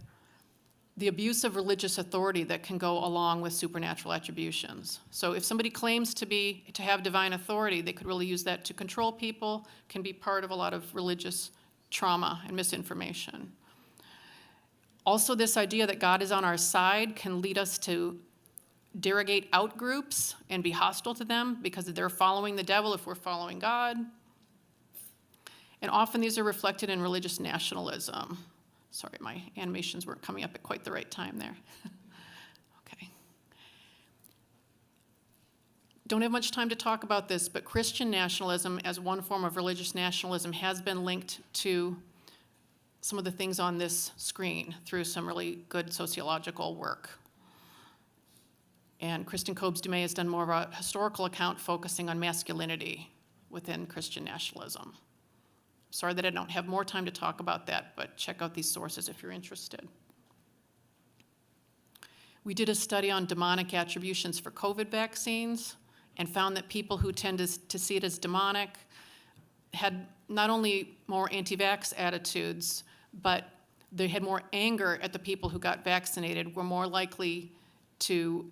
the abuse of religious authority that can go along with supernatural attributions. So if somebody claims to have divine authority, they could really use that to control people, can be part of a lot of religious trauma and misinformation. Also, this idea that God is on our side can lead us to derogate out groups and be hostile to them because they're following the devil if we're following God. And often these are reflected in religious nationalism. Sorry, my animations weren't coming up at quite the right time there. Okay. Don't have much time to talk about this, but Christian nationalism as one form of religious nationalism has been linked to some of the things on this screen through some really good sociological work. And Kristen Kobes-Dumay has done more of a historical account focusing on masculinity within Christian nationalism. Sorry that I don't have more time to talk about that, but check out these sources if you're interested. We did a study on demonic attributions for COVID vaccines and found that people who tend to see it as demonic had not only more anti-vax attitudes, but they had more anger at the people who got vaccinated, were more likely to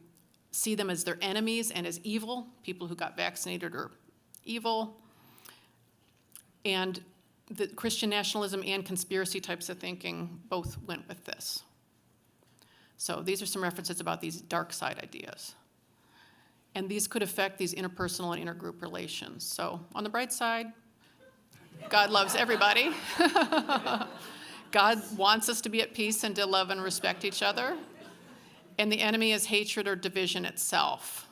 see them as their enemies and as evil. People who got vaccinated are evil. And the Christian nationalism and conspiracy types of thinking both went with this. So these are some references about these dark side ideas. And these could affect these interpersonal and intergroup relations. So on the bright side, God loves everybody. God wants us to be at peace and to love and respect each other. And the enemy is hatred or division itself.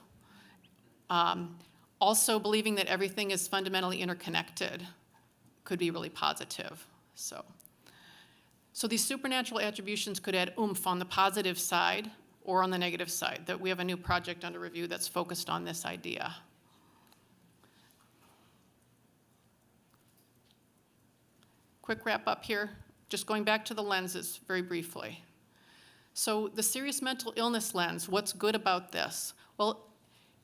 Also, believing that everything is fundamentally interconnected could be really positive. So these supernatural attributions could add oomph on the positive side or on the negative side. That we have a new project under review that's focused on this idea. Quick wrap up here, just going back to the lenses very briefly. So the serious mental illness lens, what's good about this? Well,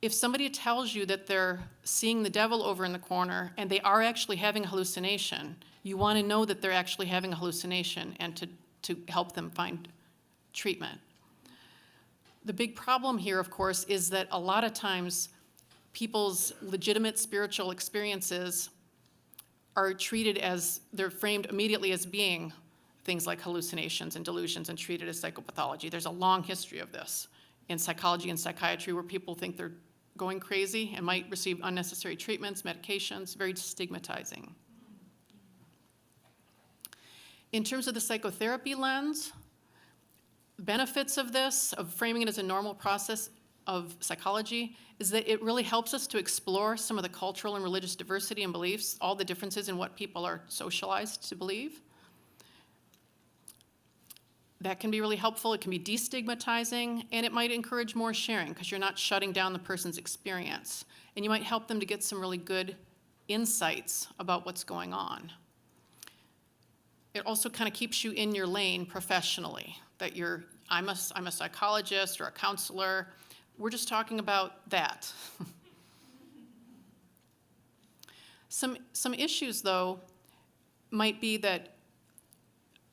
if somebody tells you that they're seeing the devil over in the corner and they are actually having a hallucination, you want to know that they're actually having a hallucination and to help them find treatment. The big problem here, of course, is that a lot of times people's legitimate spiritual experiences are treated as, they're framed immediately as being things like hallucinations and delusions and treated as psychopathology. There's a long history of this in psychology and psychiatry where people think they're going crazy and might receive unnecessary treatments, medications, very stigmatizing. In terms of the psychotherapy lens, benefits of this, of framing it as a normal process of psychology, is that it really helps us to explore some of the cultural and religious diversity and beliefs, all the differences in what people are socialized to believe. That can be really helpful. It can be destigmatizing, and it might encourage more sharing because you're not shutting down the person's experience. And you might help them to get some really good insights about what's going on. It also kind of keeps you in your lane professionally, that I'm a psychologist or a counselor. We're just talking about that. Some issues, though, might be that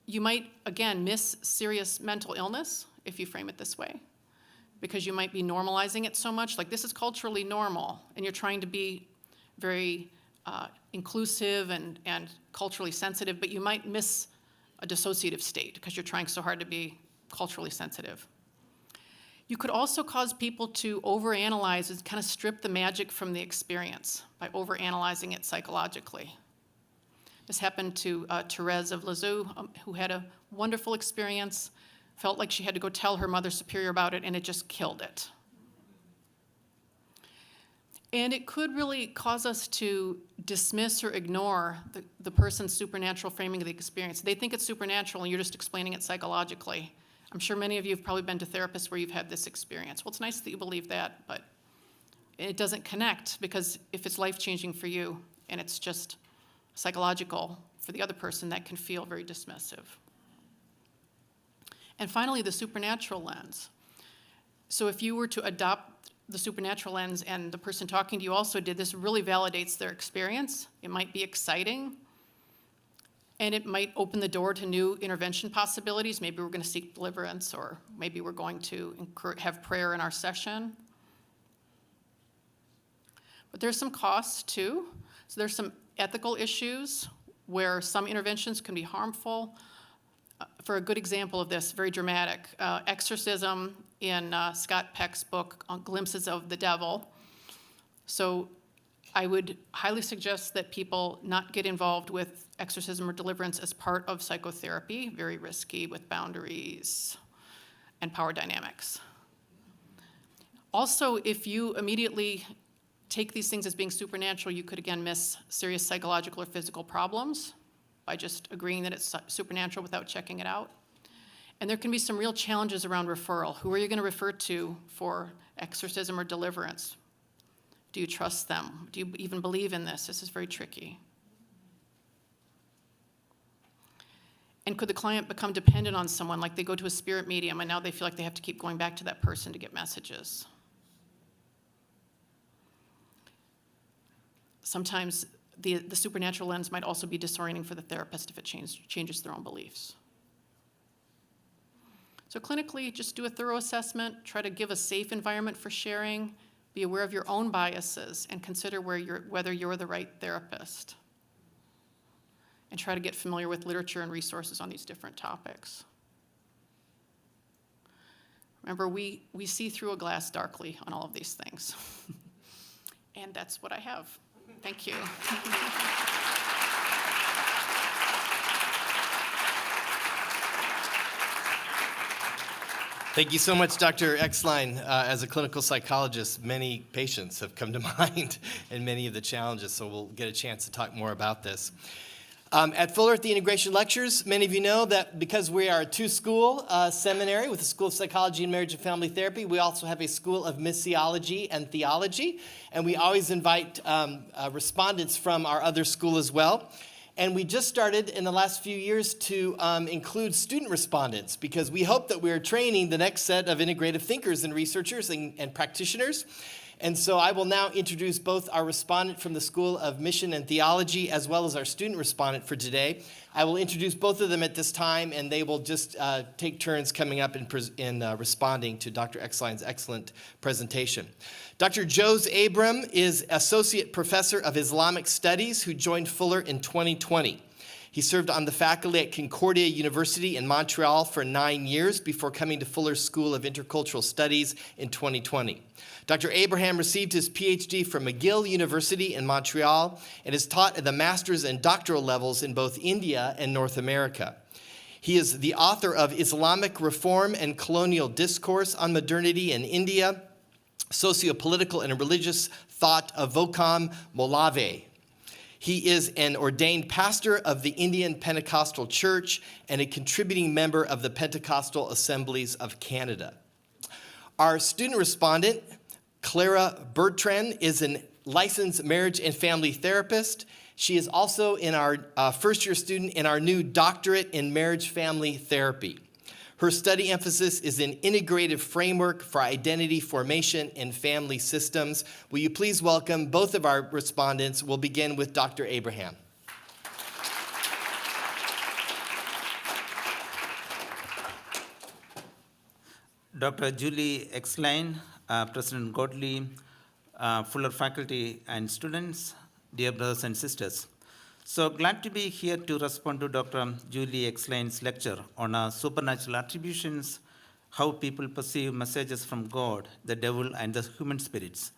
you might, again, miss serious mental illness if you frame it this way, because you might be normalizing it so much. Like, this is culturally normal, and you're trying to be very inclusive and culturally sensitive, but you might miss a dissociative state because you're trying so hard to be culturally sensitive. You could also cause people to overanalyze and kind of strip the magic from the experience by overanalyzing it psychologically. This happened to Therese of Lisieux, who had a wonderful experience, felt like she had to go tell her mother superior about it, and it just killed it. And it could really cause us to dismiss or ignore the person's supernatural framing of the experience. They think it's supernatural, and you're just explaining it psychologically. I'm sure many of you have probably been to therapists where you've had this experience. Well, it's nice that you believe that, but it doesn't connect, because if it's life-changing for you and it's just psychological for the other person, that can feel very dismissive. And finally, the supernatural lens. So if you were to adopt the supernatural lens and the person talking to you also did, this really validates their experience. It might be exciting, and it might open the door to new intervention possibilities. Maybe we're going to seek deliverance, or maybe we're going to have prayer in our session. But there's some costs too. So there's some ethical issues where some interventions can be harmful. For a good example of this, very dramatic, exorcism in Scott Peck's book, Glimpses of the Devil. So I would highly suggest that people not get involved with exorcism or deliverance as part of psychotherapy, very risky with boundaries and power dynamics. Also, if you immediately take these things as being supernatural, you could again miss serious psychological or physical problems by just agreeing that it's supernatural without checking it out. And there can be some real challenges around referral. Who are you going to refer to for exorcism or deliverance? Do you trust them? Do you even believe in this? This is very tricky. And could the client become dependent on someone, like they go to a spirit medium and now they feel like they have to keep going back to that person to get messages? Sometimes the supernatural lens might also be disorienting for the therapist if it changes their own beliefs. So clinically, just do a thorough assessment, try to give a safe environment for sharing, be aware of your own biases, and consider whether you're the right therapist. and try to get familiar with literature and resources on these different topics. Remember, we see through a glass darkly on all of these things. And that's what I have. Thank you. Thank you so much, Dr. Exline. As a clinical psychologist, many patients have come to mind and many of the challenges, so we'll get a chance to talk more about this. At Fuller at the Integration Lectures, many of you know that because we are a two-school seminary with a School of Psychology and Marriage and Family Therapy, we also have a School of Missiology and Theology, and we always invite respondents from our other school as well. And we just started in the last few years to include student respondents because we hope that we are training the next set of integrative thinkers and researchers and practitioners. And so I will now introduce both our respondent from the School of Mission and Theology as well as our student respondent for today. I will introduce both of them at this time, and they will just take turns coming up in responding to Dr. Exline's excellent presentation. Dr. Jose Abram is Associate Professor of Islamic Studies who joined Fuller in 2020. He served on the faculty at Concordia University in Montreal for 9 years before coming to Fuller's School of Intercultural Studies in 2020. Dr. Abraham received his PhD from McGill University in Montreal and has taught at the master's and doctoral levels in both India and North America. He is the author of Islamic Reform and Colonial Discourse on Modernity in India, Sociopolitical and Religious Thought of Volkan Molave. He is an ordained pastor of the Indian Pentecostal Church and a contributing member of the Pentecostal Assemblies of Canada. Our student respondent, Clara Bertrand, is a licensed marriage and family therapist. She is also in our first-year student in our new doctorate in marriage family therapy. Her study emphasis is in integrative framework for identity formation in family systems. Will you please welcome both of our respondents? We'll begin with Dr. Abraham. Dr. Julie Exline, President Godley, Fuller faculty and students, dear brothers and sisters. So glad to be here to respond to Dr. Julie Exline's lecture on supernatural attributions, how people perceive messages from God, the devil, and the human spirits.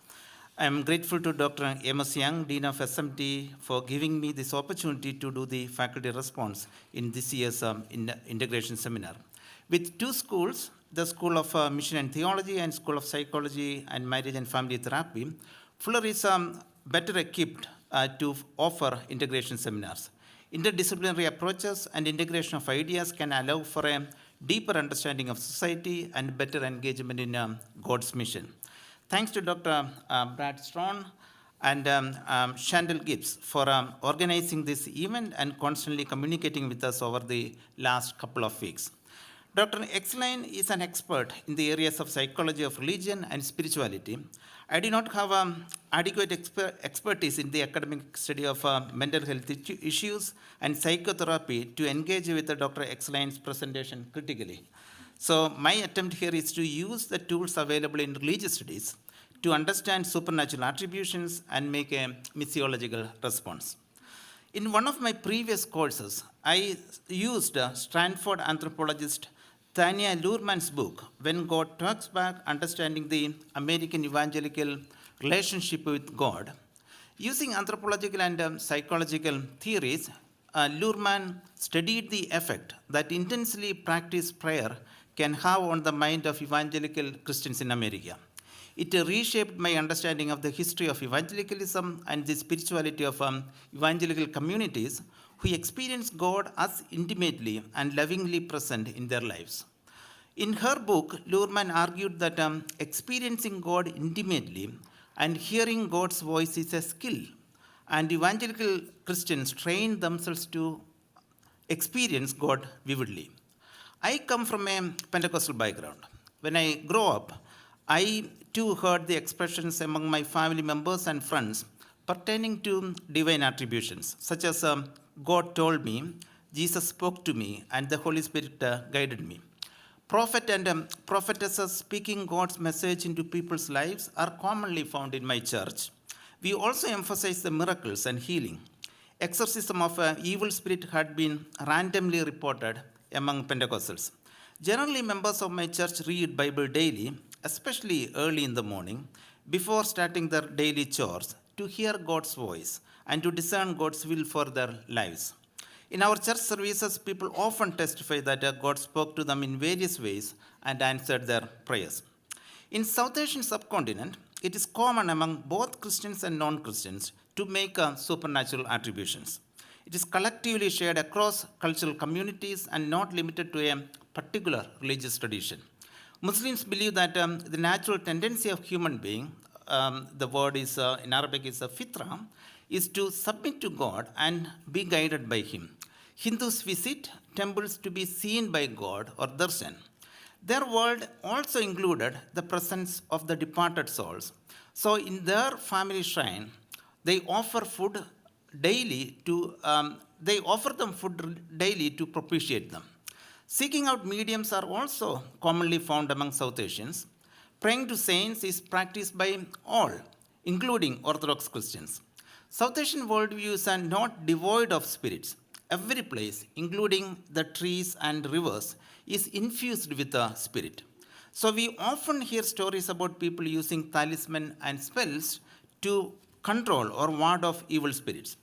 I am grateful to Dr. Amos Young, Dean of SMT, for giving me this opportunity to do the faculty response in this year's integration seminar. With two schools, the School of Mission and Theology and School of Psychology and Marriage and Family Therapy, Fuller is better equipped to offer integration seminars. Interdisciplinary approaches and integration of ideas can allow for a deeper understanding of society and better engagement in God's mission. Thanks to Dr. Brad Strawn and Chandel Gibbs for organizing this event and constantly communicating with us over the last couple of weeks. Dr. Exline is an expert in the areas of psychology of religion and spirituality. I do not have adequate expertise in the academic study of mental health issues and psychotherapy to engage with Dr. Exline's presentation critically. So my attempt here is to use the tools available in religious studies to understand supernatural attributions and make a missiological response. In one of my previous courses, I used Stanford anthropologist Tanya Luhrmann's book, When God Talks Back, Understanding the American Evangelical Relationship with God. Using anthropological and psychological theories, Luhrmann studied the effect that intensely practiced prayer can have on the mind of evangelical Christians in America. It reshaped my understanding of the history of evangelicalism and the spirituality of evangelical communities who experience God as intimately and lovingly present in their lives. In her book, Luhrmann argued that experiencing God intimately and hearing God's voice is a skill, and evangelical Christians train themselves to experience God vividly. I come from a Pentecostal background. When I grew up, I too heard the expressions among my family members and friends pertaining to divine attributions, such as God told me, Jesus spoke to me, and the Holy Spirit guided me. Prophet and prophetesses speaking God's message into people's lives are commonly found in my church. We also emphasize the miracles and healing. exorcism of an evil spirit had been randomly reported among Pentecostals. Generally, members of my church read Bible daily, especially early in the morning, before starting their daily chores, to hear God's voice and to discern God's will for their lives. In our church services, people often testify that God spoke to them in various ways and answered their prayers. In South Asian subcontinent, it is common among both Christians and non-Christians to make supernatural attributions. It is collectively shared across cultural communities and not limited to a particular religious tradition. Muslims believe that the natural tendency of human being, the word is in Arabic is fitra, is to submit to God and be guided by Him. Hindus visit temples to be seen by God or darshan. Their world also included the presence of the departed souls. So in their family shrine, they offer food daily to them food daily to propitiate them. Seeking out mediums are also commonly found among South Asians. Praying to saints is practiced by all, including Orthodox Christians. South Asian worldviews are not devoid of spirits. Every place, including the trees and rivers, is infused with a spirit. So we often hear stories about people using talisman and spells to control or ward off evil spirits.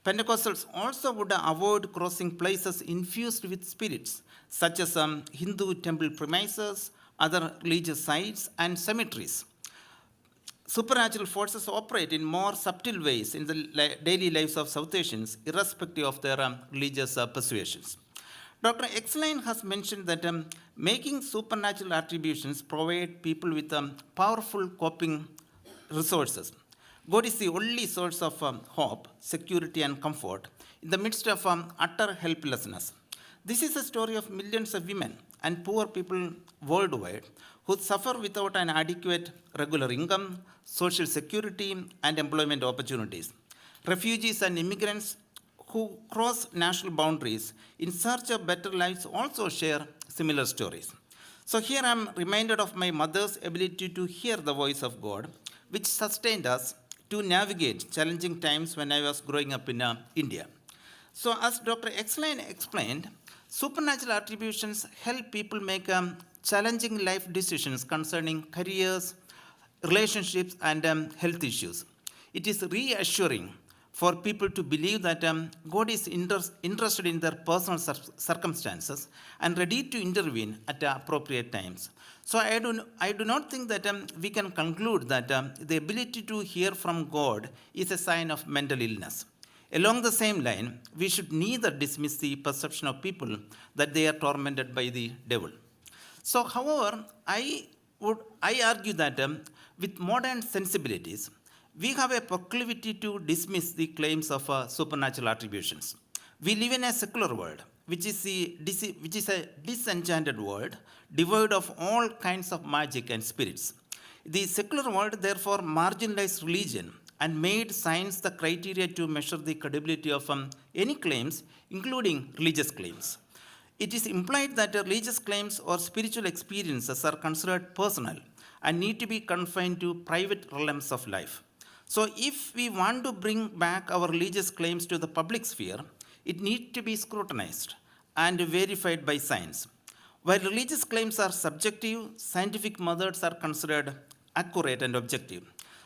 Pentecostals also would avoid crossing places infused with spirits, such as Hindu temple premises, other religious sites, and cemeteries. Supernatural forces operate in more subtle ways in the daily lives of South Asians, irrespective of their religious persuasions. Dr. Exline has mentioned that making supernatural attributions provide people with powerful coping resources. God is the only source of hope, security, and comfort in the midst of utter helplessness. This is a story of millions of women and poor people worldwide who suffer without an adequate regular income, social security, and employment opportunities. Refugees and immigrants who cross national boundaries in search of better lives also share similar stories. So here I am reminded of my mother's ability to hear the voice of God, which sustained us to navigate challenging times when I was growing up in India. So as Dr. Exline explained, supernatural attributions help people make challenging life decisions concerning careers, relationships, and health issues. It is reassuring for people to believe that God is interested in their personal circumstances and ready to intervene at appropriate times. So I do not think that we can conclude that the ability to hear from God is a sign of mental illness. Along the same line, we should neither dismiss the perception of people that they are tormented by the devil. So, however, I argue that with modern sensibilities, we have a proclivity to dismiss the claims of supernatural attributions. We live in a secular world, which is a disenchanted world, devoid of all kinds of magic and spirits. The secular world therefore marginalized religion and made science the criteria to measure the credibility of any claims, including religious claims. It is implied that religious claims or spiritual experiences are considered personal and need to be confined to private realms of life. So if we want to bring back our religious claims to the public sphere, it needs to be scrutinized and verified by science. While religious claims are subjective, scientific methods are considered accurate and objective.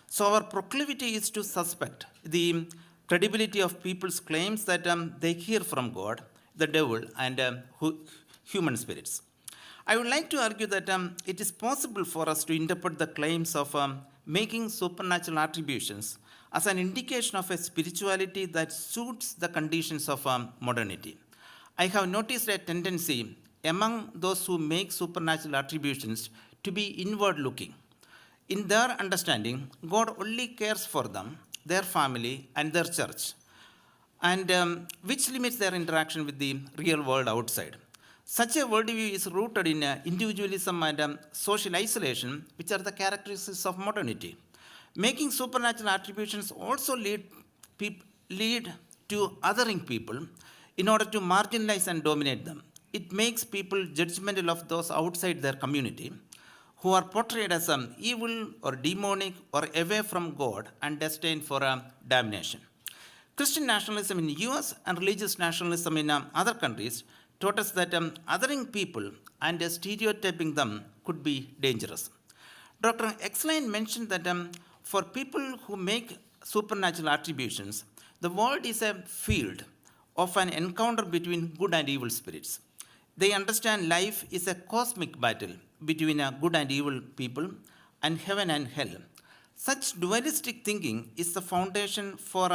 So our proclivity is to suspect the credibility of people's claims that they hear from God, the devil, and human spirits. I would like to argue that it is possible for us to interpret the claims of making supernatural attributions as an indication of a spirituality that suits the conditions of modernity. I have noticed a tendency among those who make supernatural attributions to be inward looking. In their understanding, God only cares for them, their family, and their church, and which limits their interaction with the real world outside. Such a worldview is rooted in individualism and social isolation, which are the characteristics of modernity. Making supernatural attributions also lead to othering people in order to marginalize and dominate them. It makes people judgmental of those outside their community who are portrayed as evil or demonic or away from God and destined for damnation. Christian nationalism in the US and religious nationalism in other countries taught us that othering people and stereotyping them could be dangerous. Dr. Exline mentioned that for people who make supernatural attributions, the world is a field of an encounter between good and evil spirits. They understand life is a cosmic battle between good and evil people and heaven and hell. Such dualistic thinking is the foundation for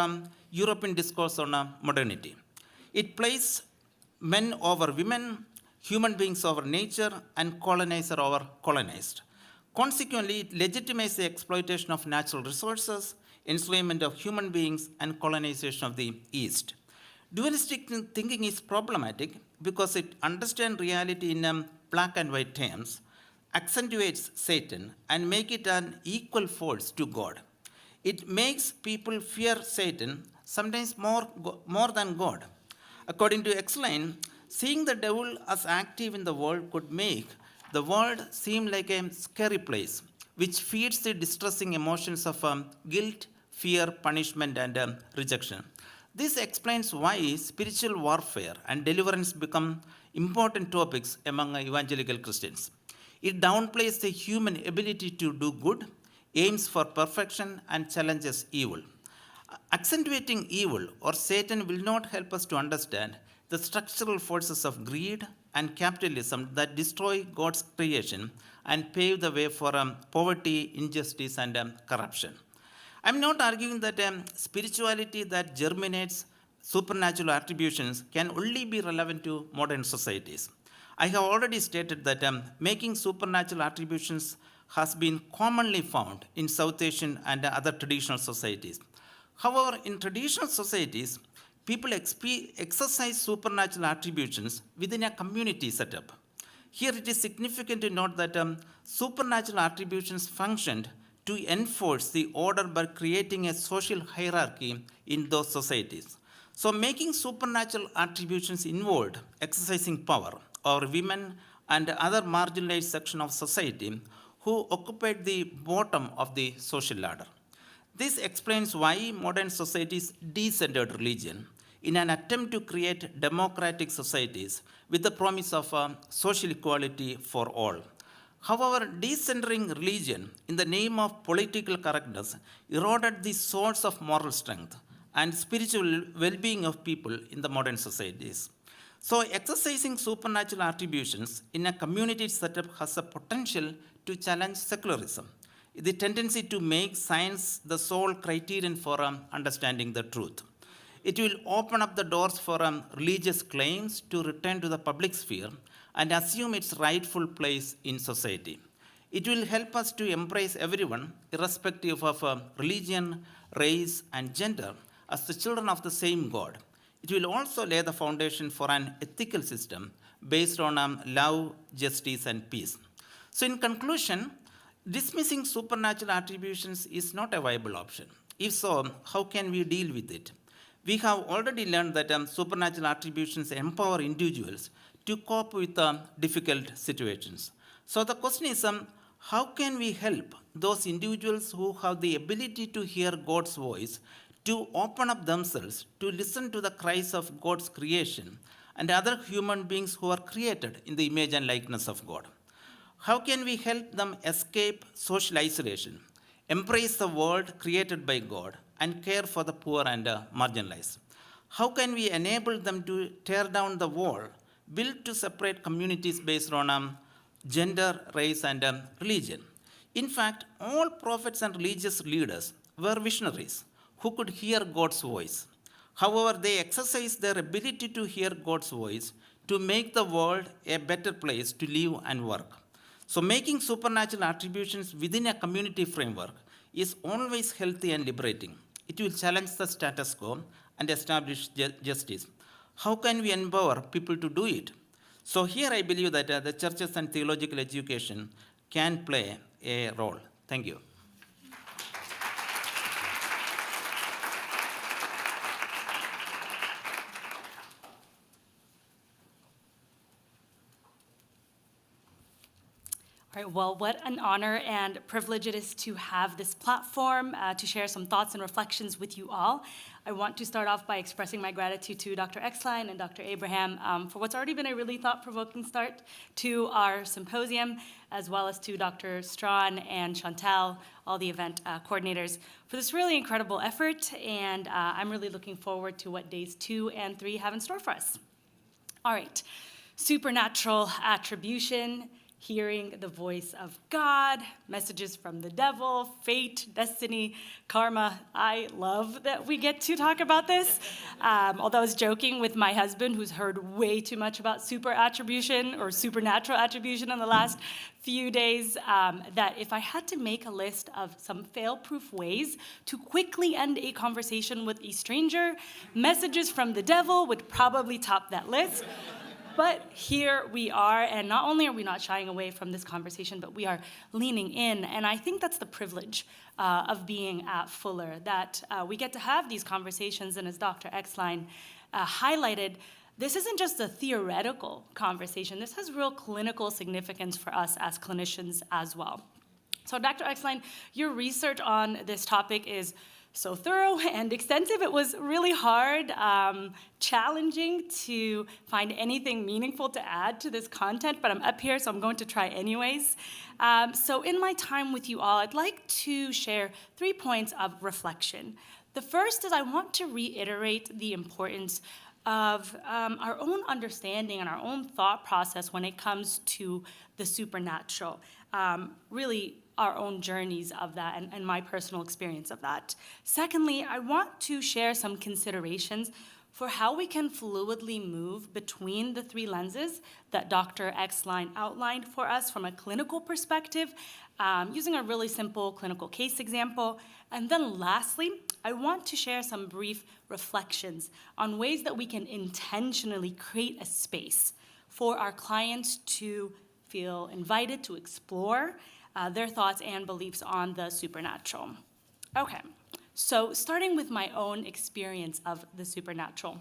European discourse on modernity. It places men over women, human beings over nature, and colonizer over colonized. Consequently, it legitimizes the exploitation of natural resources, enslavement of human beings, and colonization of the East. Dualistic thinking is problematic because it understands reality in black and white terms, accentuates Satan, and make it an equal force to God. It makes people fear Satan, sometimes more than God. According to Exline, seeing the devil as active in the world could make the world seem like a scary place, which feeds the distressing emotions of guilt, fear, punishment, and rejection. This explains why spiritual warfare and deliverance become important topics among evangelical Christians. It downplays the human ability to do good, aims for perfection, and challenges evil. Accentuating evil or Satan will not help us to understand the structural forces of greed and capitalism that destroy God's creation and pave the way for poverty, injustice, and corruption. I'm not arguing that spirituality that germinates supernatural attributions can only be relevant to modern societies. I have already stated that making supernatural attributions has been commonly found in South Asian and other traditional societies. However, in traditional societies, people exercise supernatural attributions within a community setup. Here it is significant to note that supernatural attributions functioned to enforce the order by creating a social hierarchy in those societies. So making supernatural attributions involved exercising power over women and other marginalized section of society who occupied the bottom of the social ladder. This explains why modern societies decentered religion in an attempt to create democratic societies with the promise of social equality for all. However, decentering religion in the name of political correctness eroded the source of moral strength and spiritual well-being of people in the modern societies. So exercising supernatural attributions in a community setup has the potential to challenge secularism, the tendency to make science the sole criterion for understanding the truth. It will open up the doors for religious claims to return to the public sphere and assume its rightful place in society. It will help us to embrace everyone, irrespective of religion, race, and gender, as the children of the same God. It will also lay the foundation for an ethical system based on love, justice, and peace. So, in conclusion, dismissing supernatural attributions is not a viable option. If so, how can we deal with it? We have already learned that supernatural attributions empower individuals to cope with difficult situations. So the question is, how can we help those individuals who have the ability to hear God's voice to open up themselves to listen to the cries of God's creation and other human beings who are created in the image and likeness of God? How can we help them escape social isolation, embrace the world created by God, and care for the poor and marginalized? How can we enable them to tear down the wall built to separate communities based on gender, race, and religion? In fact, all prophets and religious leaders were visionaries who could hear God's voice. However, they exercised their ability to hear God's voice to make the world a better place to live and work. So making supernatural attributions within a community framework is always healthy and liberating. It will challenge the status quo and establish justice. How can we empower people to do it? So here I believe that the churches and theological education can play a role. Thank you. All right, Well, what an honor and privilege it is to have this platform to share some thoughts and reflections with you all. I want to start off by expressing my gratitude to Dr. Exline and Dr. Abraham for what's already been a really thought-provoking start to our symposium, as well as to Dr. Strawn and Chantal, all the event coordinators, for this really incredible effort, and I'm really looking forward to what days 2 and 3 have in store for us. All right, supernatural attribution, hearing the voice of God, messages from the devil, fate, destiny, karma. I love that we get to talk about this. Although I was joking with my husband, who's heard way too much about super attribution or supernatural attribution in the last few days, that if I had to make a list of some fail-proof ways to quickly end a conversation with a stranger, messages from the devil would probably top that list. But here we are, and not only are we not shying away from this conversation, but we are leaning in, and I think that's the privilege of being at Fuller, that we get to have these conversations, and as Dr. Exline highlighted, this isn't just a theoretical conversation. This has real clinical significance for us as clinicians as well. So Dr. Exline, your research on this topic is so thorough and extensive. It was really hard, challenging to find anything meaningful to add to this content, but I'm up here, so I'm going to try anyways. So in my time with you all, I'd like to share 3 points of reflection. The first is I want to reiterate the importance of our own understanding and our own thought process when it comes to the supernatural. Really, our own journeys of that and my personal experience of that. Secondly, I want to share some considerations for how we can fluidly move between the 3 lenses that Dr. Exline outlined for us from a clinical perspective, using a really simple clinical case example. And then lastly, I want to share some brief reflections on ways that we can intentionally create a space for our clients to feel invited to explore their thoughts and beliefs on the supernatural. Okay, so starting with my own experience of the supernatural.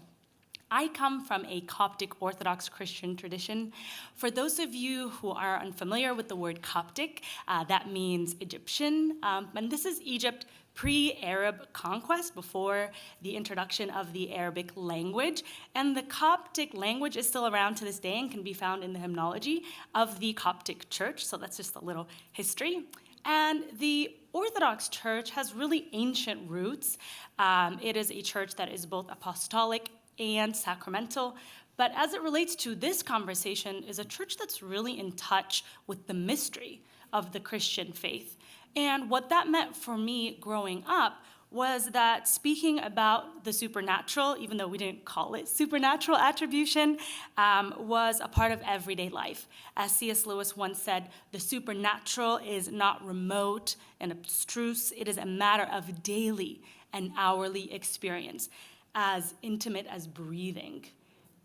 I come from a Coptic Orthodox Christian tradition. For those of you who are unfamiliar with the word Coptic, that means Egyptian, and this is Egypt pre-Arab conquest, before the introduction of the Arabic language. And the Coptic language is still around to this day and can be found in the hymnology of the Coptic Church. So that's just a little history. And the Orthodox Church has really ancient roots. It is a church that is both apostolic and sacramental. But as it relates to this conversation, is a church that's really in touch with the mystery of the Christian faith. And what that meant for me growing up was that speaking about the supernatural, even though we didn't call it supernatural attribution, was a part of everyday life. As C.S. Lewis once said, the supernatural is not remote and abstruse. It is a matter of daily and hourly experience, as intimate as breathing.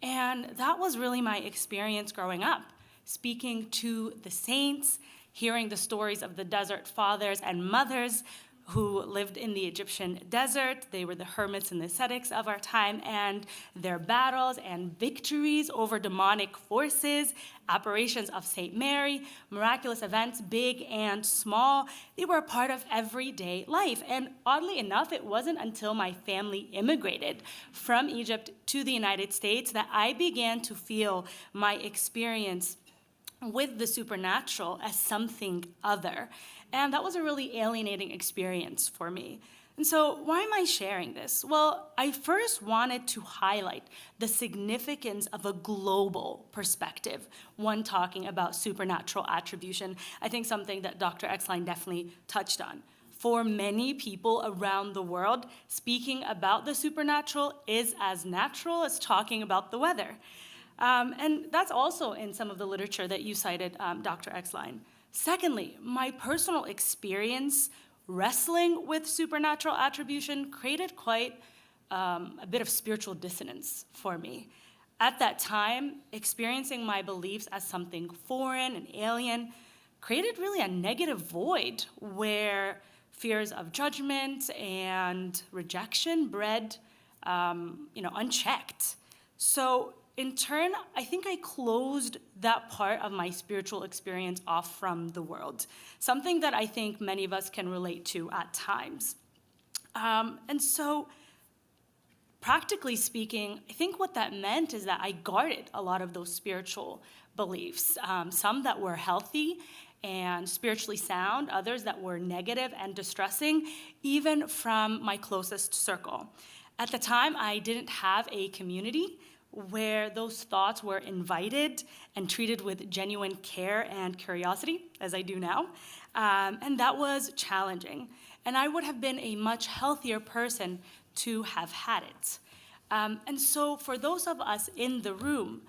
And that was really my experience growing up, speaking to the saints, hearing the stories of the desert fathers and mothers who lived in the Egyptian desert. They were the hermits and the ascetics of our time, and their battles and victories over demonic forces, apparitions of St. Mary, miraculous events, big and small. They were a part of everyday life. And oddly enough, it wasn't until my family immigrated from Egypt to the United States that I began to feel my experience with the supernatural as something other. And that was a really alienating experience for me. And so why am I sharing this? Well, I first wanted to highlight the significance of a global perspective when talking about supernatural attribution. I think something that Dr. Exline definitely touched on. For many people around the world, speaking about the supernatural is as natural as talking about the weather. And that's also in some of the literature that you cited, Dr. Exline. Secondly, my personal experience wrestling with supernatural attribution created quite a bit of spiritual dissonance for me. At that time, experiencing my beliefs as something foreign and alien created really a negative void where fears of judgment and rejection bred, unchecked. So in turn, I think I closed that part of my spiritual experience off from the world, something that I think many of us can relate to at times. And so, practically speaking, I think what that meant is that I guarded a lot of those spiritual beliefs, some that were healthy and spiritually sound, others that were negative and distressing, even from my closest circle. At the time, I didn't have a community where those thoughts were invited and treated with genuine care and curiosity, as I do now. And that was challenging. And I would have been a much healthier person to have had it. And so for those of us in the room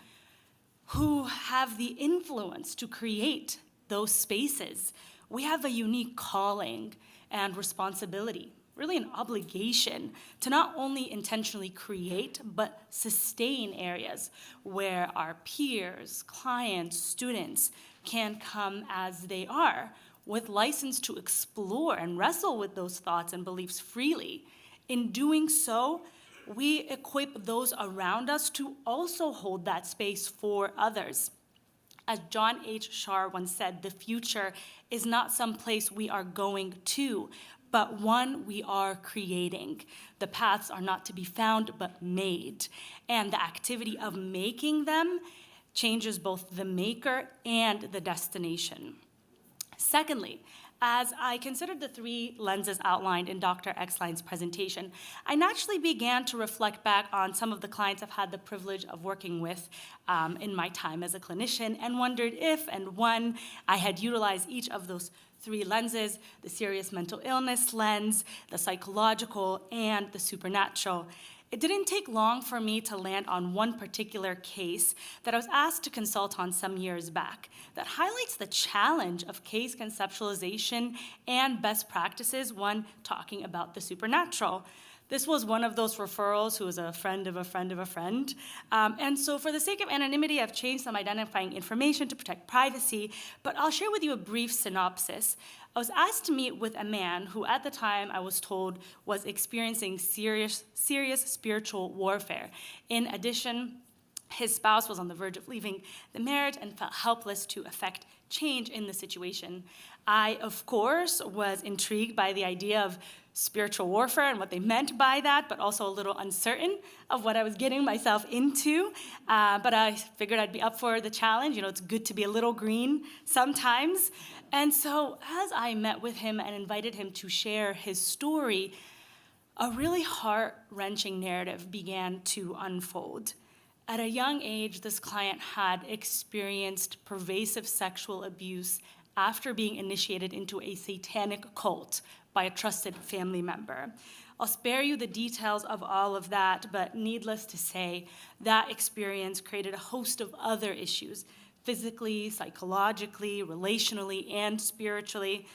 who have the influence to create those spaces, we have a unique calling and responsibility, really an obligation to not only intentionally create, but sustain areas where our peers, clients, students can come as they are, with license to explore and wrestle with those thoughts and beliefs freely. In doing so, we equip those around us to also hold that space for others. As John H. Shar once said, the future is not some place we are going to, but one we are creating. The paths are not to be found, but made. And the activity of making them changes both the maker and the destination. Secondly, as I considered the three lenses outlined in Dr. Exline's presentation, I naturally began to reflect back on some of the clients I've had the privilege of working with in my time as a clinician, and wondered if and when I had utilized each of those three lenses: the serious mental illness lens, the psychological, and the supernatural. It didn't take long for me to land on one particular case that I was asked to consult on some years back that highlights the challenge of case conceptualization and best practices when talking about the supernatural. This was one of those referrals who was a friend of a friend of a friend. And so for the sake of anonymity, I've changed some identifying information to protect privacy, but I'll share with you a brief synopsis. I was asked to meet with a man who, at the time, I was told was experiencing serious spiritual warfare. In addition, his spouse was on the verge of leaving the marriage and felt helpless to effect change in the situation. I, of course, was intrigued by the idea of spiritual warfare and what they meant by that, but also a little uncertain of what I was getting myself into. But I figured I'd be up for the challenge. You know, it's good to be a little green sometimes. And so as I met with him and invited him to share his story, a really heart-wrenching narrative began to unfold. At a young age, this client had experienced pervasive sexual abuse after being initiated into a satanic cult by a trusted family member. I'll spare you the details of all of that, but needless to say, that experience created a host of other issues, physically, psychologically, relationally, and spiritually.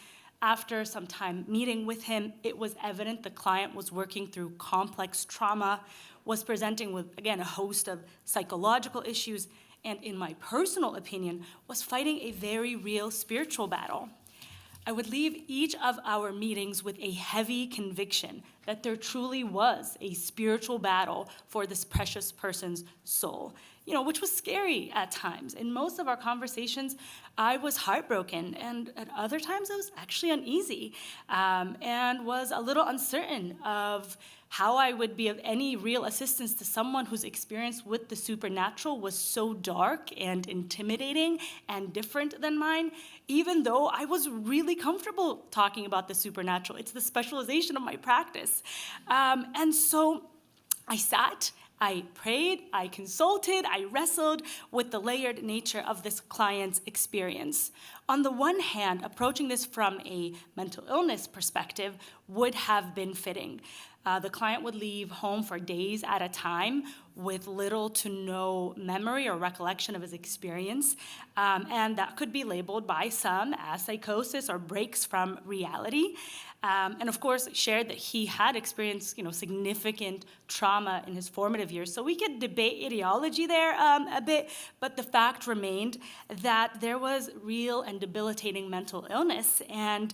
After some time meeting with him, it was evident the client was working through complex trauma, was presenting with, again, a host of psychological issues, and in my personal opinion, was fighting a very real spiritual battle. I would leave each of our meetings with a heavy conviction that there truly was a spiritual battle for this precious person's soul, which was scary at times. In most of our conversations, I was heartbroken, and at other times I was actually uneasy and was a little uncertain of how I would be of any real assistance to someone whose experience with the supernatural was so dark and intimidating and different than mine, even though I was really comfortable talking about the supernatural. It's the specialization of my practice. And so I sat, I prayed, I consulted, I wrestled with the layered nature of this client's experience. On the one hand, approaching this from a mental illness perspective would have been fitting. The client would leave home for days at a time with little to no memory or recollection of his experience, and that could be labeled by some as psychosis or breaks from reality. And of course, shared that he had experienced, significant trauma in his formative years. So we could debate ideology there a bit, but the fact remained that there was real and debilitating mental illness, and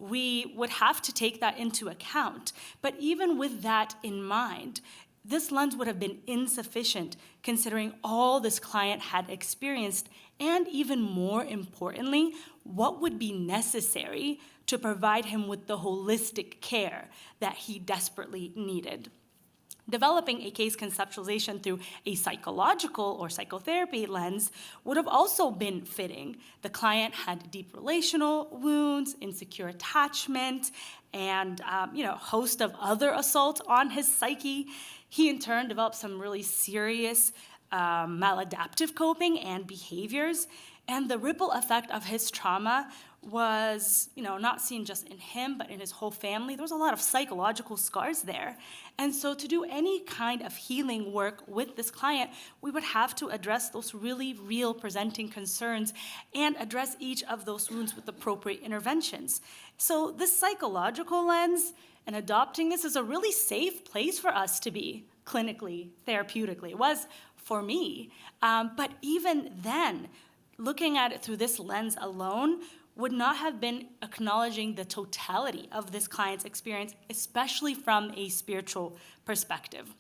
we would have to take that into account. But even with that in mind, this lens would have been insufficient considering all this client had experienced, and even more importantly, what would be necessary to provide him with the holistic care that he desperately needed. Developing a case conceptualization through a psychological or psychotherapy lens would have also been fitting. The client had deep relational wounds, insecure attachment, and a host of other assaults on his psyche. He in turn developed some really serious maladaptive coping and behaviors, and the ripple effect of his trauma was, not seen just in him, but in his whole family. There was a lot of psychological scars there. And so to do any kind of healing work with this client, we would have to address those really real presenting concerns and address each of those wounds with appropriate interventions. So this psychological lens and adopting this is a really safe place for us to be clinically, therapeutically. It was for me. But even then, looking at it through this lens alone would not have been acknowledging the totality of this client's experience, especially from a spiritual perspective.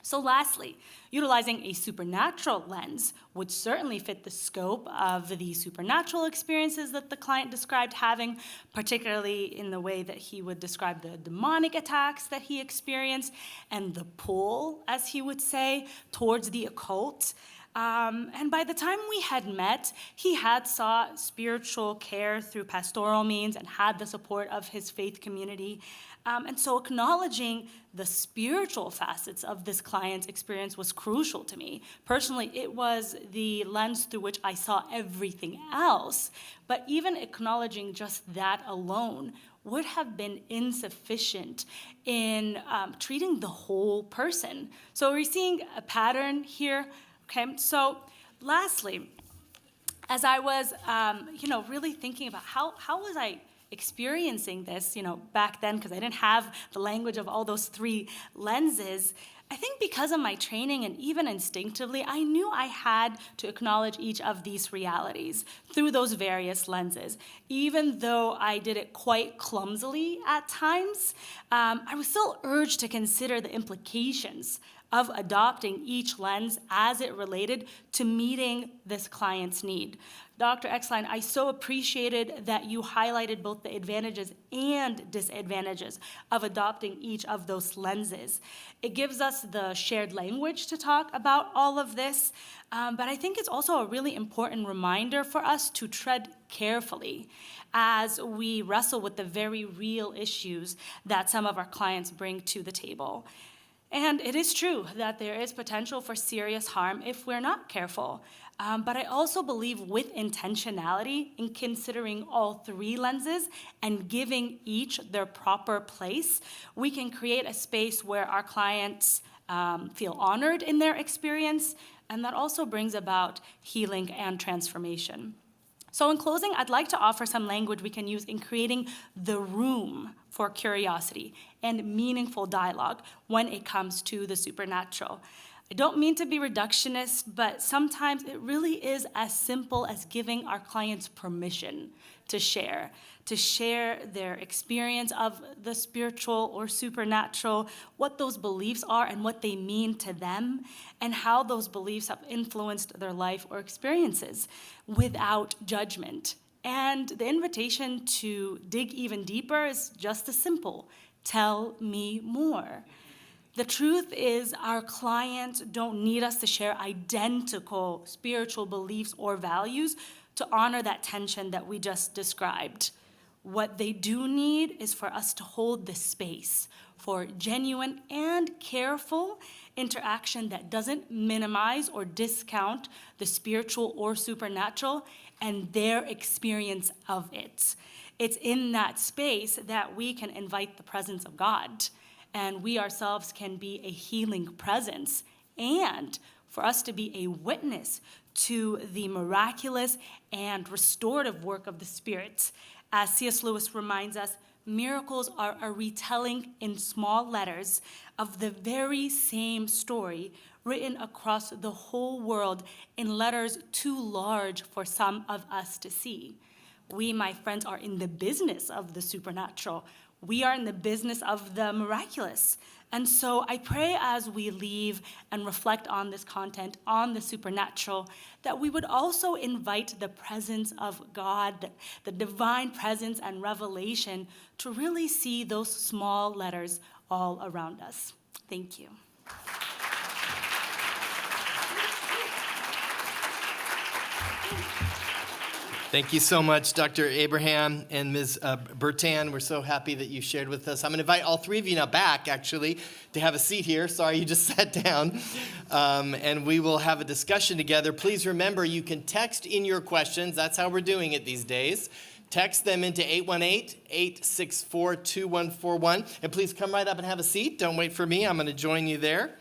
So lastly, utilizing a supernatural lens would certainly fit the scope of the supernatural experiences that the client described having, particularly in the way that he would describe the demonic attacks that he experienced and the pull, as he would say, towards the occult. And by the time we had met, he had sought spiritual care through pastoral means and had the support of his faith community. And so acknowledging the spiritual facets of this client's experience was crucial to me. Personally, it was the lens through which I saw everything else. But even acknowledging just that alone would have been insufficient in treating the whole person. So we're seeing a pattern here. Okay, so lastly, as I was, really thinking about how was I experiencing this, back then, because I didn't have the language of all those three lenses, I think because of my training and even instinctively, I knew I had to acknowledge each of these realities through those various lenses. Even though I did it quite clumsily at times, I was still urged to consider the implications of adopting each lens as it related to meeting this client's need. Dr. Exline, I so appreciated that you highlighted both the advantages and disadvantages of adopting each of those lenses. It gives us the shared language to talk about all of this, but I think it's also a really important reminder for us to tread carefully as we wrestle with the very real issues that some of our clients bring to the table. And it is true that there is potential for serious harm if we're not careful. But I also believe with intentionality in considering all three lenses and giving each their proper place, we can create a space where our clients feel honored in their experience, and that also brings about healing and transformation. So in closing, I'd like to offer some language we can use in creating the room for curiosity and meaningful dialogue when it comes to the supernatural. I don't mean to be reductionist, but sometimes it really is as simple as giving our clients permission to share their experience of the spiritual or supernatural, what those beliefs are and what they mean to them, and how those beliefs have influenced their life or experiences without judgment. And the invitation to dig even deeper is just as simple. Tell me more. The truth is, our clients don't need us to share identical spiritual beliefs or values to honor that tension that we just described. What they do need is for us to hold the space for genuine and careful interaction that doesn't minimize or discount the spiritual or supernatural and their experience of it. It's in that space that we can invite the presence of God, and we ourselves can be a healing presence, and for us to be a witness to the miraculous and restorative work of the Spirit. As C.S. Lewis reminds us, miracles are a retelling in small letters of the very same story written across the whole world in letters too large for some of us to see. We, my friends, are in the business of the supernatural. We are in the business of the miraculous. And so I pray as we leave and reflect on this content, on the supernatural, that we would also invite the presence of God, the divine presence and revelation, to really see those small letters all around us. Thank you. Thank you so much, Dr. Abraham and Ms. Bertan. We're so happy that you shared with us. I'm going to invite all three of you now back, actually, to have a seat here. Sorry, you just sat down. And we will have a discussion together. Please remember, you can text in your questions. That's how we're doing it these days. Text them into 818-864-2141. And please come right up and have a seat. Don't wait for me. I'm going to join you there.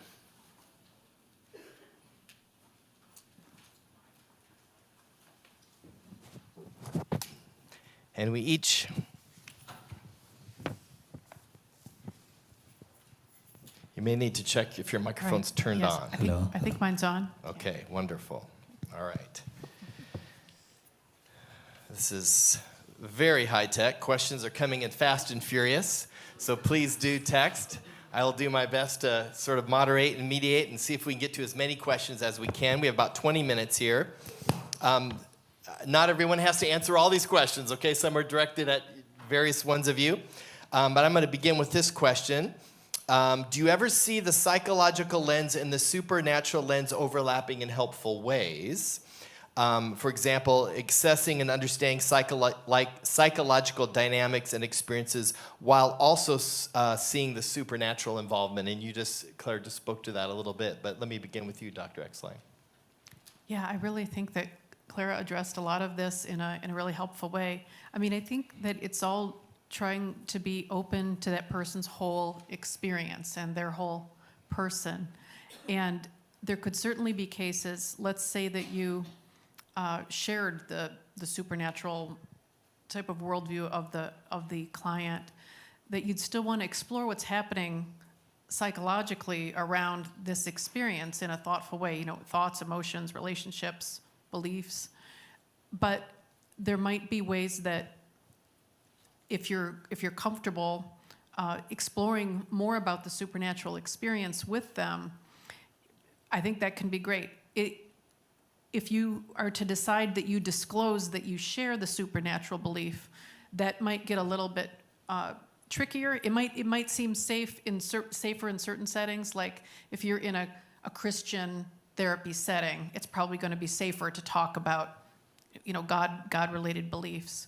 And we each you may need to check if your microphone's turned Yes, on. I think mine's on. Okay, wonderful. All right. This is very high tech. Questions are coming in fast and furious, so please do text. I'll do my best to sort of moderate and mediate and see if we can get to as many questions as we can. We have about 20 minutes here. Not everyone has to answer all these questions, okay? Some are directed at various ones of you. But I'm going to begin with this question. Do you ever see the psychological lens and the supernatural lens overlapping in helpful ways? For example, accessing and understanding psychological dynamics and experiences while also seeing the supernatural involvement. And you Claire just spoke to that a little bit. But let me begin with you, Dr. Exline. Yeah, I really think that Clara addressed a lot of this in a really helpful way. I mean, I think that it's all trying to be open to that person's whole experience and their whole person. And there could certainly be cases, let's say that you shared the supernatural type of worldview of the client, that you'd still want to explore what's happening psychologically around this experience in a thoughtful way, you know, thoughts, emotions, relationships, beliefs. But there might be ways that if you're comfortable exploring more about the supernatural experience with them, I think that can be great. If you are to decide that you disclose that you share the supernatural belief, that might get a little bit trickier. It might seem safer in certain settings, like if you're in a Christian therapy setting, it's probably going to be safer to talk about, you know, God-related beliefs.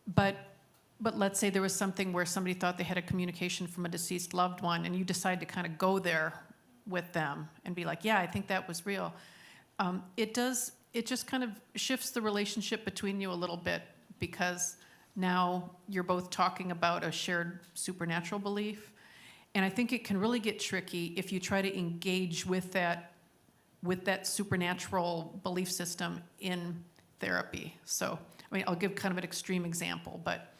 But let's say there was something where somebody thought they had a communication from a deceased loved one, and you decide to kind of go there with them and be like, yeah, I think that was real. It just kind of shifts the relationship between you a little bit, because now you're both talking about a shared supernatural belief. And I think it can really get tricky if you try to engage with that supernatural belief system in therapy. So, I mean, I'll give kind of an extreme example, but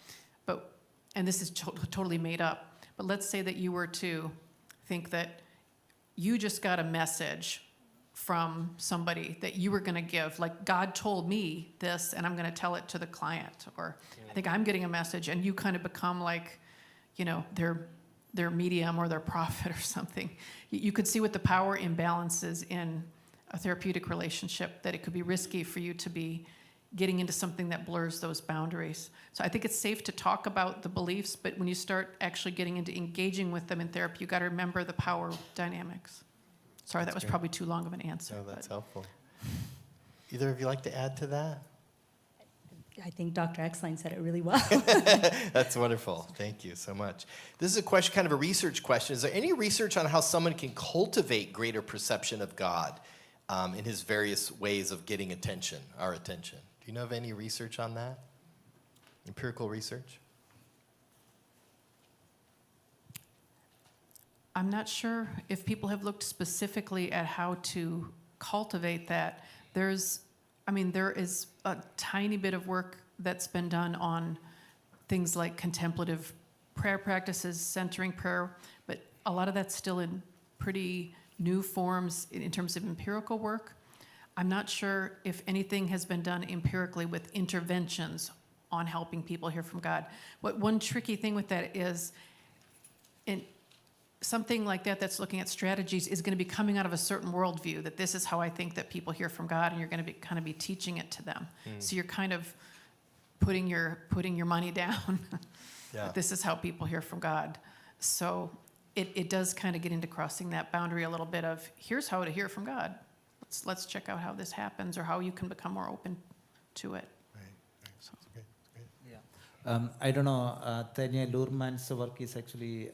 and this is totally made up, but let's say that you were to think that you just got a message from somebody that you were going to give, like, God told me this and I'm going to tell it to the client, or I think I'm getting a message, and you kind of become like, you know, their medium or their prophet or something. You could see what the power imbalances in a therapeutic relationship, that it could be risky for you to be getting into something that blurs those boundaries. So I think it's safe to talk about the beliefs, but when you start actually getting into engaging with them in therapy, you got to remember the power dynamics. Sorry, that was probably too long of an answer. No, that's helpful. Either of you like to add to that? I think Dr. Exline said it really well. That's wonderful. Thank you so much. This is a question, kind of a research question. Is there any research on how someone can cultivate greater perception of God in his various ways of getting our attention? Do you know of any research on that? Empirical research? I'm not sure if people have looked specifically at how to cultivate that. There is a tiny bit of work that's been done on things like contemplative prayer practices, centering prayer, but a lot of that's still in pretty new forms in terms of empirical work. I'm not sure if anything has been done empirically with interventions on helping people hear from God. What one tricky thing with that is, in something like that that's looking at strategies is going to be coming out of a certain worldview, that this is how I think that people hear from God, and you're going to be kind of be teaching it to them. So you're kind of putting your money down. Yeah. This is how people hear from God. So it does kind of get into crossing that boundary a little bit of, here's how to hear from God. Let's check out how this happens, or how you can become more open to it. So. I don't know, Tanya Lurman's work is actually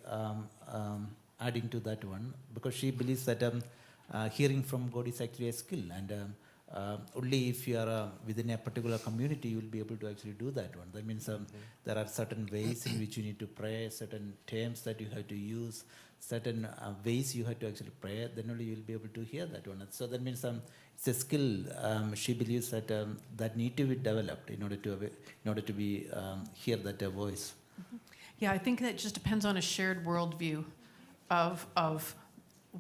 adding to that one, because she believes that hearing from God is actually a skill, and only if you are within a particular community, you will be able to actually do that one. That means there are certain ways in which you need to pray, certain terms that you have to use, certain ways you have to actually pray, then only you will be able to hear that one. So that means it's a skill. She believes that that need to be developed in order to be hear that voice. Yeah, I think that just depends on a shared worldview of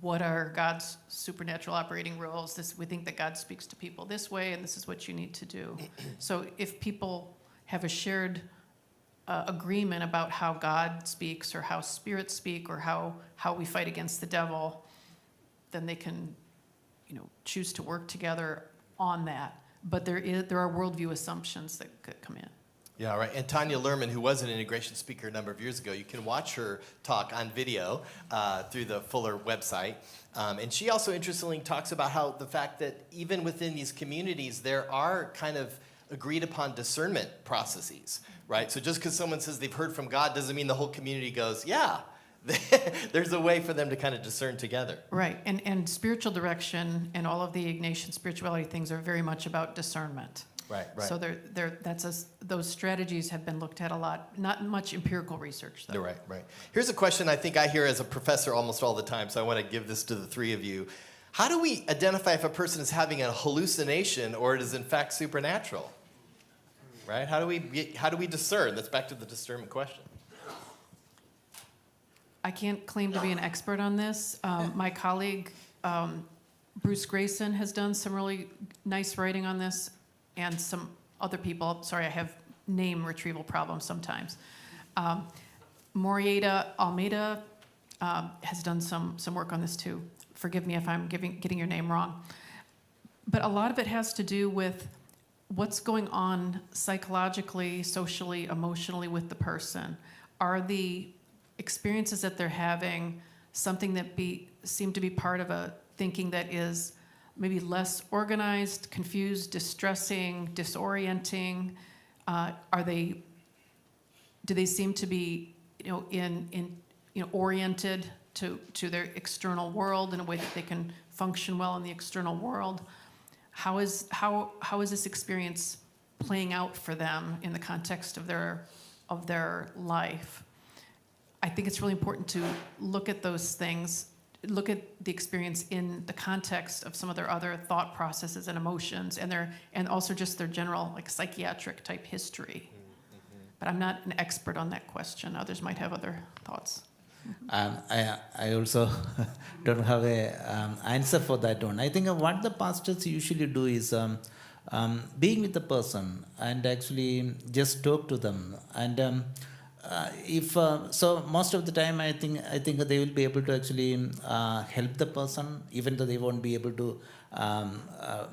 what are God's supernatural operating rules. We think that God speaks to people this way, and this is what you need to do. So if people have a shared agreement about how God speaks, or how spirits speak, or how we fight against the devil, then they can, choose to work together on that. But there are worldview assumptions that could come in. Yeah, right. And Tanya Lerman, who was an integration speaker a number of years ago, you can watch her talk on video through the Fuller website. And she also interestingly talks about how the fact that even within these communities, there are kind of agreed upon discernment processes, right? So just because someone says they've heard from God doesn't mean the whole community goes, yeah. There's a way for them to kind of discern together. Right, and spiritual direction and all of the Ignatian spirituality things are very much about discernment. Right. So those strategies have been looked at a lot. Not much empirical research, though. Right. Here's a question I think I hear as a professor almost all the time, so I want to give this to the three of you. How do we identify if a person is having a hallucination or it is in fact supernatural? Right? How do we discern? That's back to the discernment question. I can't claim to be an expert on this. My colleague, Bruce Grayson, has done some really nice writing on this, and some other people. Sorry, I have name retrieval problems sometimes. Morieta Almeida has done some work on this too. Forgive me if I'm getting your name wrong. But a lot of it has to do with what's going on psychologically, socially, emotionally with the person. Are the experiences that they're having something that seem to be part of a thinking that is maybe less organized, confused, distressing, disorienting? Do they seem to be oriented to their external world in a way that they can function well in the external world? How is this experience playing out for them in the context of their life? I think it's really important to look at those things, look at the experience in the context of some of their other thought processes and emotions, and also just their general psychiatric type history. But I'm not an expert on that question. Others might have other thoughts. I also don't have a answer for that one. I think what the pastors usually do is being with the person and actually just talk to them. And so most of the time I think they will be able to actually help the person, even though they won't be able to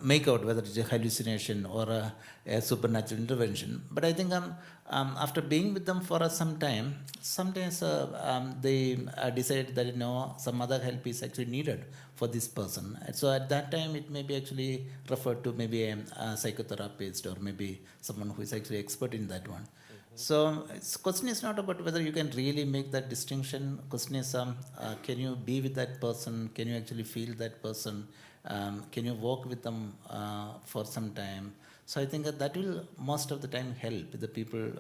make out whether it's a hallucination or a supernatural intervention. But I think after being with them for some time, sometimes they decide that some other help is actually needed for this person. And so at that time it may be actually referred to maybe a psychotherapist or maybe someone who is actually expert in that one. So the question is not about whether you can really make that distinction. Question is, can you be with that person? Can you actually feel that person? Can you walk with them for some time? So I think that will most of the time help the people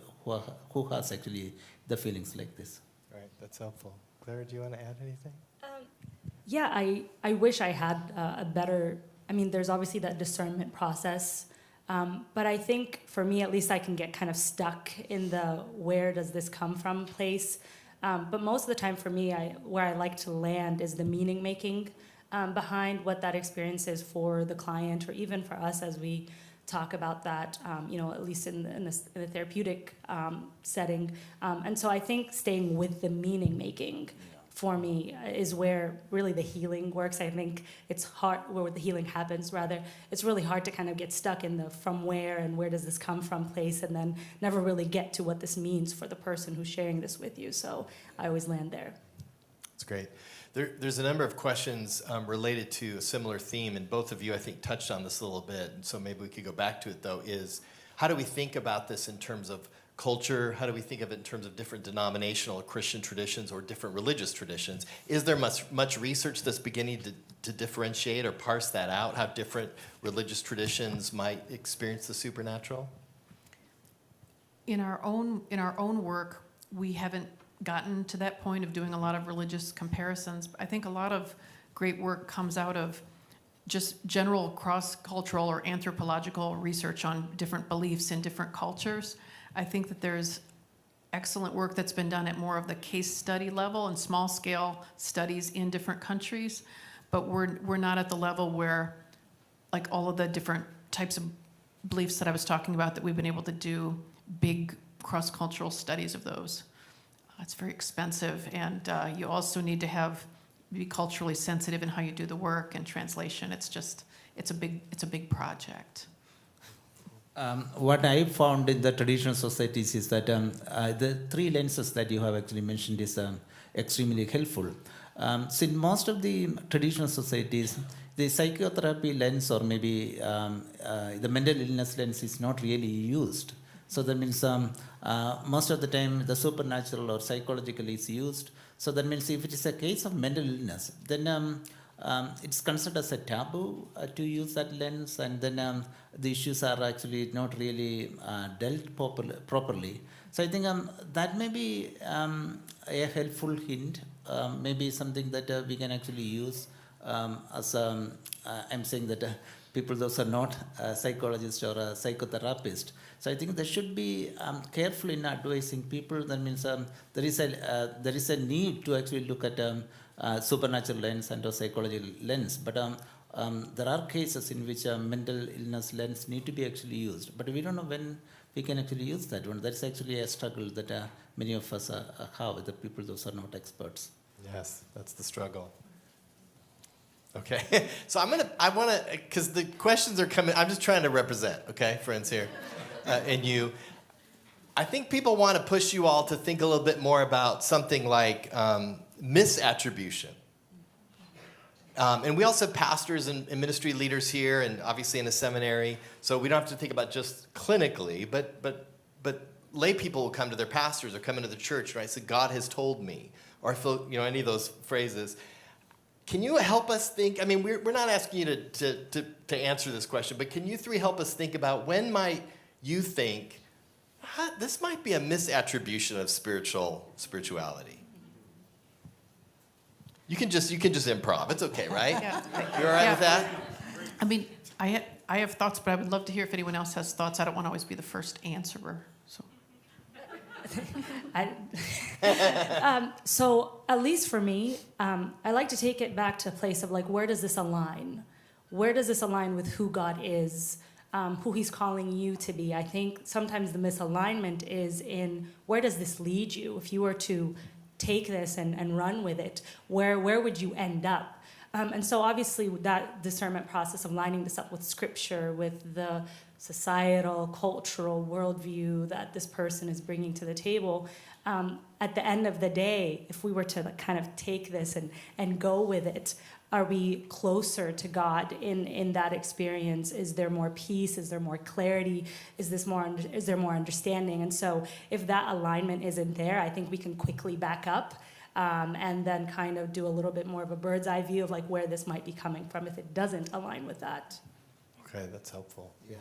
who has actually the feelings like this. Right, that's helpful. Clara, do you want to add anything? Yeah, I wish I had a better, there's obviously that discernment process. But I think for me, at least, I can get kind of stuck in the where does this come from place. But most of the time for me, where I like to land is the meaning making behind what that experience is for the client or even for us as we talk about that, at least in the therapeutic setting. And so I think staying with the meaning making for me is where really the healing works. I think it's hard, where the healing happens rather, it's really hard to kind of get stuck in the from where and where does this come from place, and then never really get to what this means for the person who's sharing this with you. So I always land there. That's great. There's a number of questions related to a similar theme, and both of you, I think, touched on this a little bit, and so maybe we could go back to it, though, is how do we think about this in terms of culture? How do we think of it in terms of different denominational Christian traditions or different religious traditions? Is there much research that's beginning to differentiate or parse that out, how different religious traditions might experience the supernatural? In our own work, we haven't gotten to that point of doing a lot of religious comparisons. I think a lot of great work comes out of just general cross-cultural or anthropological research on different beliefs in different cultures. I think that there's excellent work that's been done at more of the case study level and small-scale studies in different countries, but we're not at the level where, like, all of the different types of beliefs that I was talking about, that we've been able to do big cross-cultural studies of those. It's very expensive, and you also need to be culturally sensitive in how you do the work and translation. It's a big project. What I found in the traditional societies is that the three lenses that you have actually mentioned is extremely helpful. So in most of the traditional societies, the psychotherapy lens or maybe the mental illness lens is not really used. So that means most of the time the supernatural or psychological is used. So that means if it is a case of mental illness, then it's considered as a taboo to use that lens, and then the issues are actually not really dealt properly. So I think that may be a helpful hint, maybe something that we can actually use as I'm saying that people, those are not psychologists or a psychotherapist. So I think they should be careful in advising people. That means there is a need to actually look at supernatural lens and a psychological lens. But there are cases in which mental illness lens need to be actually used. But we don't know when we can actually use that one. That's actually a struggle that many of us have, the people those are not experts. Yes, that's the struggle. Okay, so I want to, because the questions are coming, I'm just trying to represent, okay, friends here, and you. I think people want to push you all to think a little bit more about something like misattribution. And we also have pastors and ministry leaders here, and obviously in a seminary, so we don't have to think about just clinically, but lay people will come to their pastors or come into the church, right? So God has told me, or any of those phrases. Can you help us think? I mean, we're not asking you to answer this question, but can you three help us think about when might you think this might be a misattribution of spirituality? You can just improv. It's okay, right? Yeah. You all right with that? I mean, I have thoughts, but I would love to hear if anyone else has thoughts. I don't want to always be the first answerer. So. So at least for me, I like to take it back to a place of like, where does this align? Where does this align with who God is, who he's calling you to be? I think sometimes the misalignment is in where does this lead you? If you were to take this and run with it, where would you end up? And so obviously that discernment process of lining this up with scripture, with the societal, cultural worldview that this person is bringing to the table, at the end of the day, if we were to kind of take this and go with it, are we closer to God in that experience? Is there more peace? Is there more clarity? Is there more understanding? And so if that alignment isn't there, I think we can quickly back up and then kind of do a little bit more of a bird's eye view of like where this might be coming from if it doesn't align with that. Okay, that's helpful. Yeah.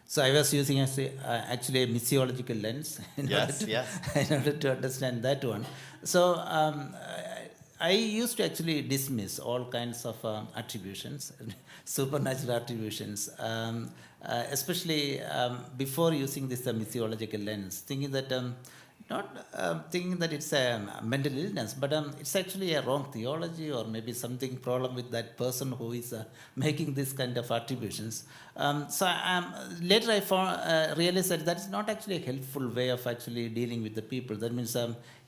So I was using actually a missiological lens in order to understand that one. So I used to actually dismiss all kinds of attributions, supernatural attributions, especially before using this missiological lens, thinking that not thinking that it's a mental illness, but it's actually a wrong theology or maybe something problem with that person who is making this kind of attributions. Later I realized that that's not actually a helpful way of actually dealing with the people. That means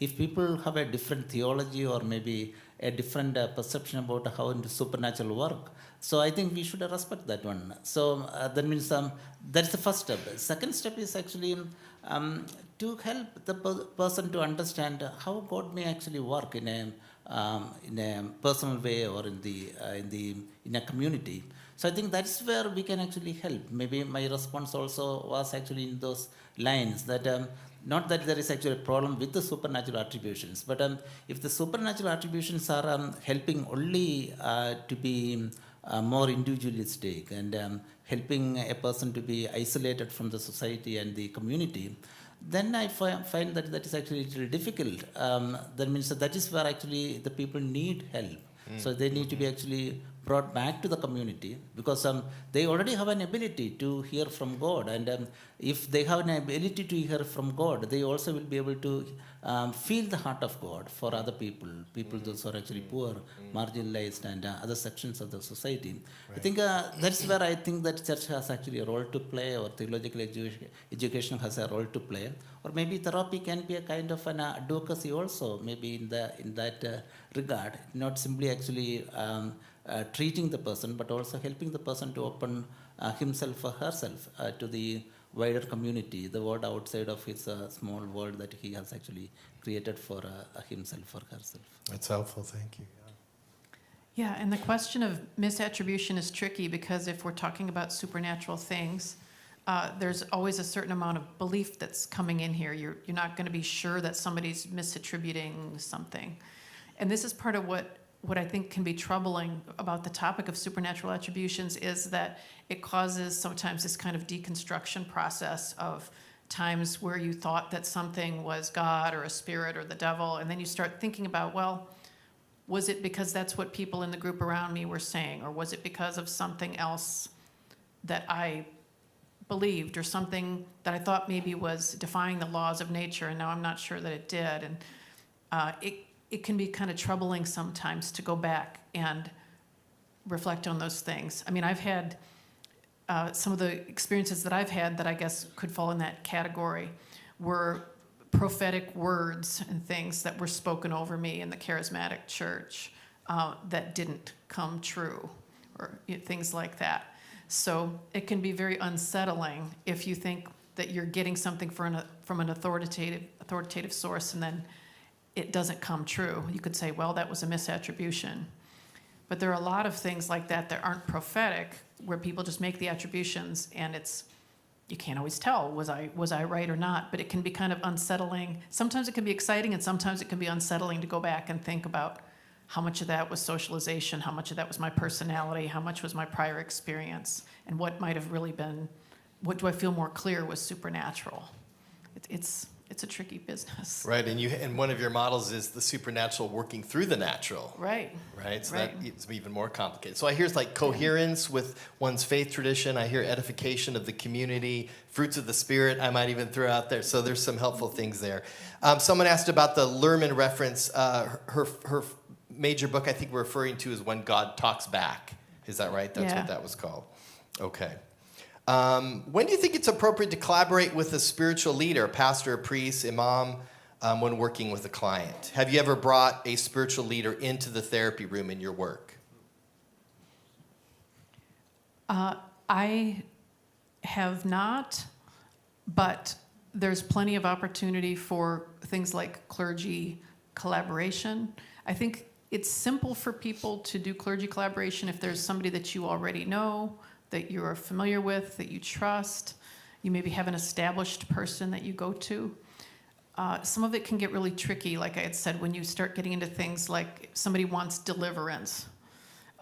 if people have a different theology or maybe a different perception about how the supernatural work, so I think we should respect that one. So that means that's the first step. Second step is actually to help the person to understand how God may actually work in a personal way or in a community. So I think that's where we can actually help. Maybe my response also was actually in those lines that not that there is actually a problem with the supernatural attributions, but if the supernatural attributions are helping only to be more individualistic and helping a person to be isolated from the society and the community, then I find that that is actually a little difficult. That means that is where actually the people need help. So they need to be actually brought back to the community because they already have an ability to hear from God, and if they have an ability to hear from God, they also will be able to feel the heart of God for other people, those who are actually poor, marginalized, and other sections of the society. Right. I think that's where I think that church has actually a role to play, or theological education has a role to play, or maybe therapy can be a kind of an advocacy also, maybe in that regard, not simply actually treating the person, but also helping the person to open himself or herself to the wider community, the world outside of his small world that he has actually created for himself or herself. That's helpful, thank you. Yeah, and the question of misattribution is tricky because if we're talking about supernatural things, there's always a certain amount of belief that's coming in here. You're not going to be sure that somebody's misattributing something. And this is part of what I think can be troubling about the topic of supernatural attributions is that it causes sometimes this kind of deconstruction process of times where you thought that something was God or a spirit or the devil, and then you start thinking about, well, was it because that's what people in the group around me were saying, or was it because of something else that I believed, or something that I thought maybe was defying the laws of nature, and now I'm not sure that it did. And it can be kind of troubling sometimes to go back and reflect on those things. I mean, I've had some of the experiences that I've had that I guess could fall in that category were prophetic words and things that were spoken over me in the charismatic church that didn't come true, or things like that. So it can be very unsettling if you think that you're getting something from an authoritative source and then it doesn't come true. You could say, well, that was a misattribution. But there are a lot of things like that that aren't prophetic, where people just make the attributions and you can't always tell, was I right or not? But it can be kind of unsettling. Sometimes it can be exciting, and sometimes it can be unsettling to go back and think about how much of that was socialization, how much of that was my personality, how much was my prior experience, and what might have really been, what do I feel more clear was supernatural. It's a tricky business. Right, and one of your models is the supernatural working through the natural. Right. Right, so Right. it's even more complicated. So I hear it's like coherence with one's faith tradition. I hear edification of the community, fruits of the Spirit I might even throw out there. So there's some helpful things there. Someone asked about the Lerman reference. Her major book I think we're referring to is When God Talks Back. Is that right? That's what that was called. Okay. When do you think it's appropriate to collaborate with a spiritual leader, a pastor, a priest, imam, when working with a client? Have you ever brought a spiritual leader into the therapy room in your work? I have not, but there's plenty of opportunity for things like clergy collaboration. I think it's simple for people to do clergy collaboration if there's somebody that you already know, that you are familiar with, that you trust. You maybe have an established person that you go to. Some of it can get really tricky, like I had said, when you start getting into things like somebody wants deliverance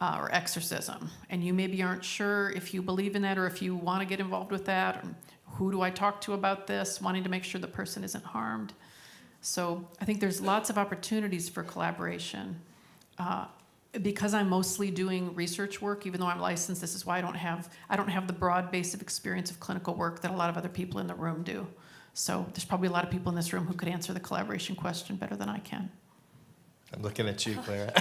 or exorcism, and you maybe aren't sure if you believe in that or if you want to get involved with that, or who do I talk to about this, wanting to make sure the person isn't harmed. So I think there's lots of opportunities for collaboration. Because I'm mostly doing research work, even though I'm licensed, this is why I don't have the broad base of experience of clinical work that a lot of other people in the room do. So there's probably a lot of people in this room who could answer the collaboration question better than I can. I'm looking at you, Clara.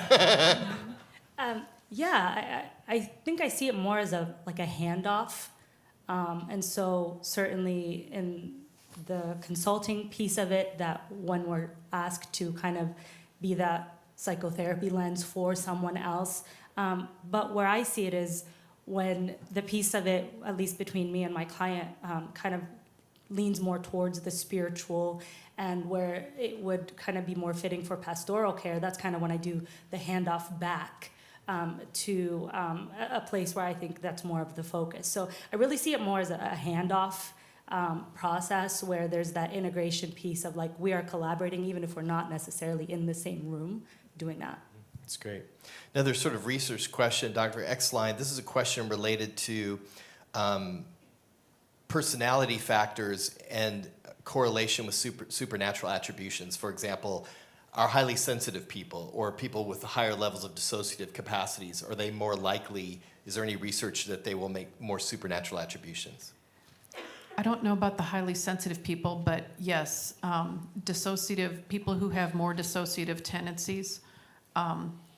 Yeah, I think I see it more as a handoff. And so certainly in the consulting piece of it, that when we're asked to kind of be that psychotherapy lens for someone else. But where I see it is when the piece of it, at least between me and my client, kind of leans more towards the spiritual, and where it would kind of be more fitting for pastoral care, that's kind of when I do the handoff back to a place where I think that's more of the focus. So I really see it more as a handoff process where there's that integration piece of like we are collaborating even if we're not necessarily in the same room doing that. That's great. Another sort of research question, Dr. Exline. This is a question related to personality factors and correlation with supernatural attributions. For example, are highly sensitive people or people with higher levels of dissociative capacities, are they more likely, is there any research that they will make more supernatural attributions? I don't know about the highly sensitive people, but yes, dissociative people who have more dissociative tendencies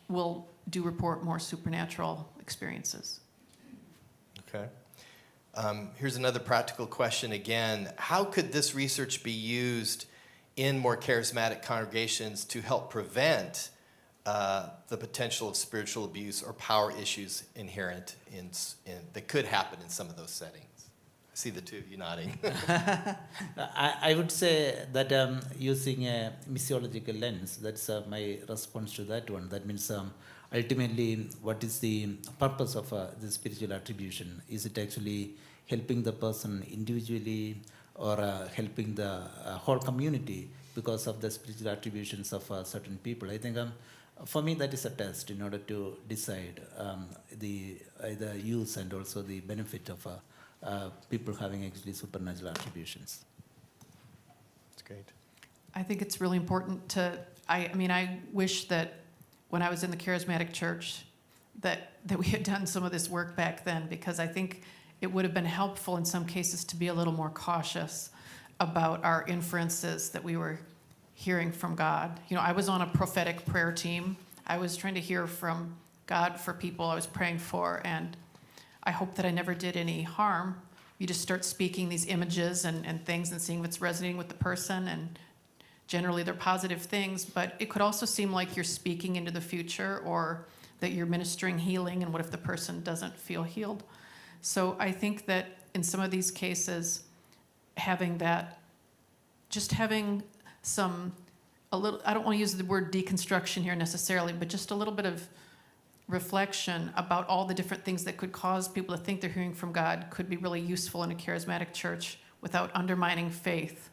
will do report more supernatural experiences. Okay. Here's another practical question again. How could this research be used in more charismatic congregations to help prevent the potential of spiritual abuse or power issues inherent in that could happen in some of those settings? I see the two of you nodding. I would say that using a missiological lens, that's my response to that one. That means ultimately, what is the purpose of the spiritual attribution? Is it actually helping the person individually or helping the whole community because of the spiritual attributions of certain people? I think for me that is a test in order to decide the use and also the benefit of people having actually supernatural attributions. That's great. I think it's really important to, I mean, I wish that when I was in the charismatic church that we had done some of this work back then, because I think it would have been helpful in some cases to be a little more cautious about our inferences that we were hearing from God. You know, I was on a prophetic prayer team. I was trying to hear from God for people I was praying for, and I hope that I never did any harm. You just start speaking these images and things and seeing what's resonating with the person, and generally they're positive things, but it could also seem like you're speaking into the future or that you're ministering healing, and what if the person doesn't feel healed? So I think that in some of these cases, having that, just having a little, I don't want to use the word deconstruction here necessarily, but just a little bit of reflection about all the different things that could cause people to think they're hearing from God could be really useful in a charismatic church without undermining faith.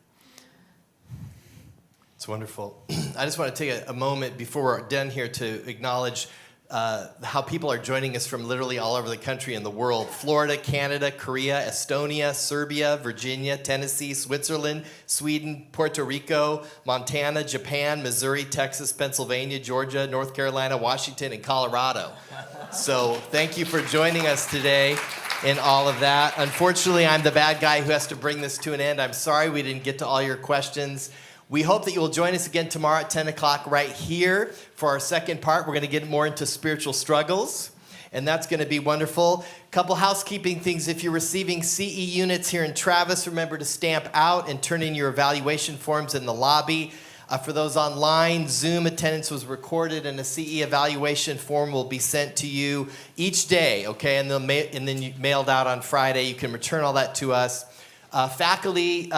It's wonderful. I just want to take a moment before we're done here to acknowledge how people are joining us from literally all over the country and the world. Florida, Canada, Korea, Estonia, Serbia, Virginia, Tennessee, Switzerland, Sweden, Puerto Rico, Montana, Japan, Missouri, Texas, Pennsylvania, Georgia, North Carolina, Washington, and Colorado. So thank you for joining us today in all of that. Unfortunately, I'm the bad guy who has to bring this to an end. I'm sorry we didn't get to all your questions. We hope that you will join us again tomorrow at 10 o'clock right here for our second part. We're going to get more into spiritual struggles, and that's going to be wonderful. Couple housekeeping things. If you're receiving CE units here in Travis, remember to stamp out and turn in your evaluation forms in the lobby. For those online, Zoom attendance was recorded, and a CE evaluation form will be sent to you each day, okay? And then mailed out on Friday. You can return all that to us. Faculty,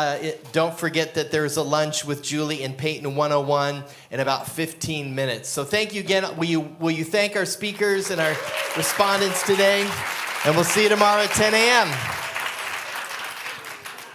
don't forget that there's a lunch with Julie and Peyton 101 in about 15 minutes. So thank you again. Will you thank our speakers and our respondents today? And we'll see you tomorrow at 10 a.m.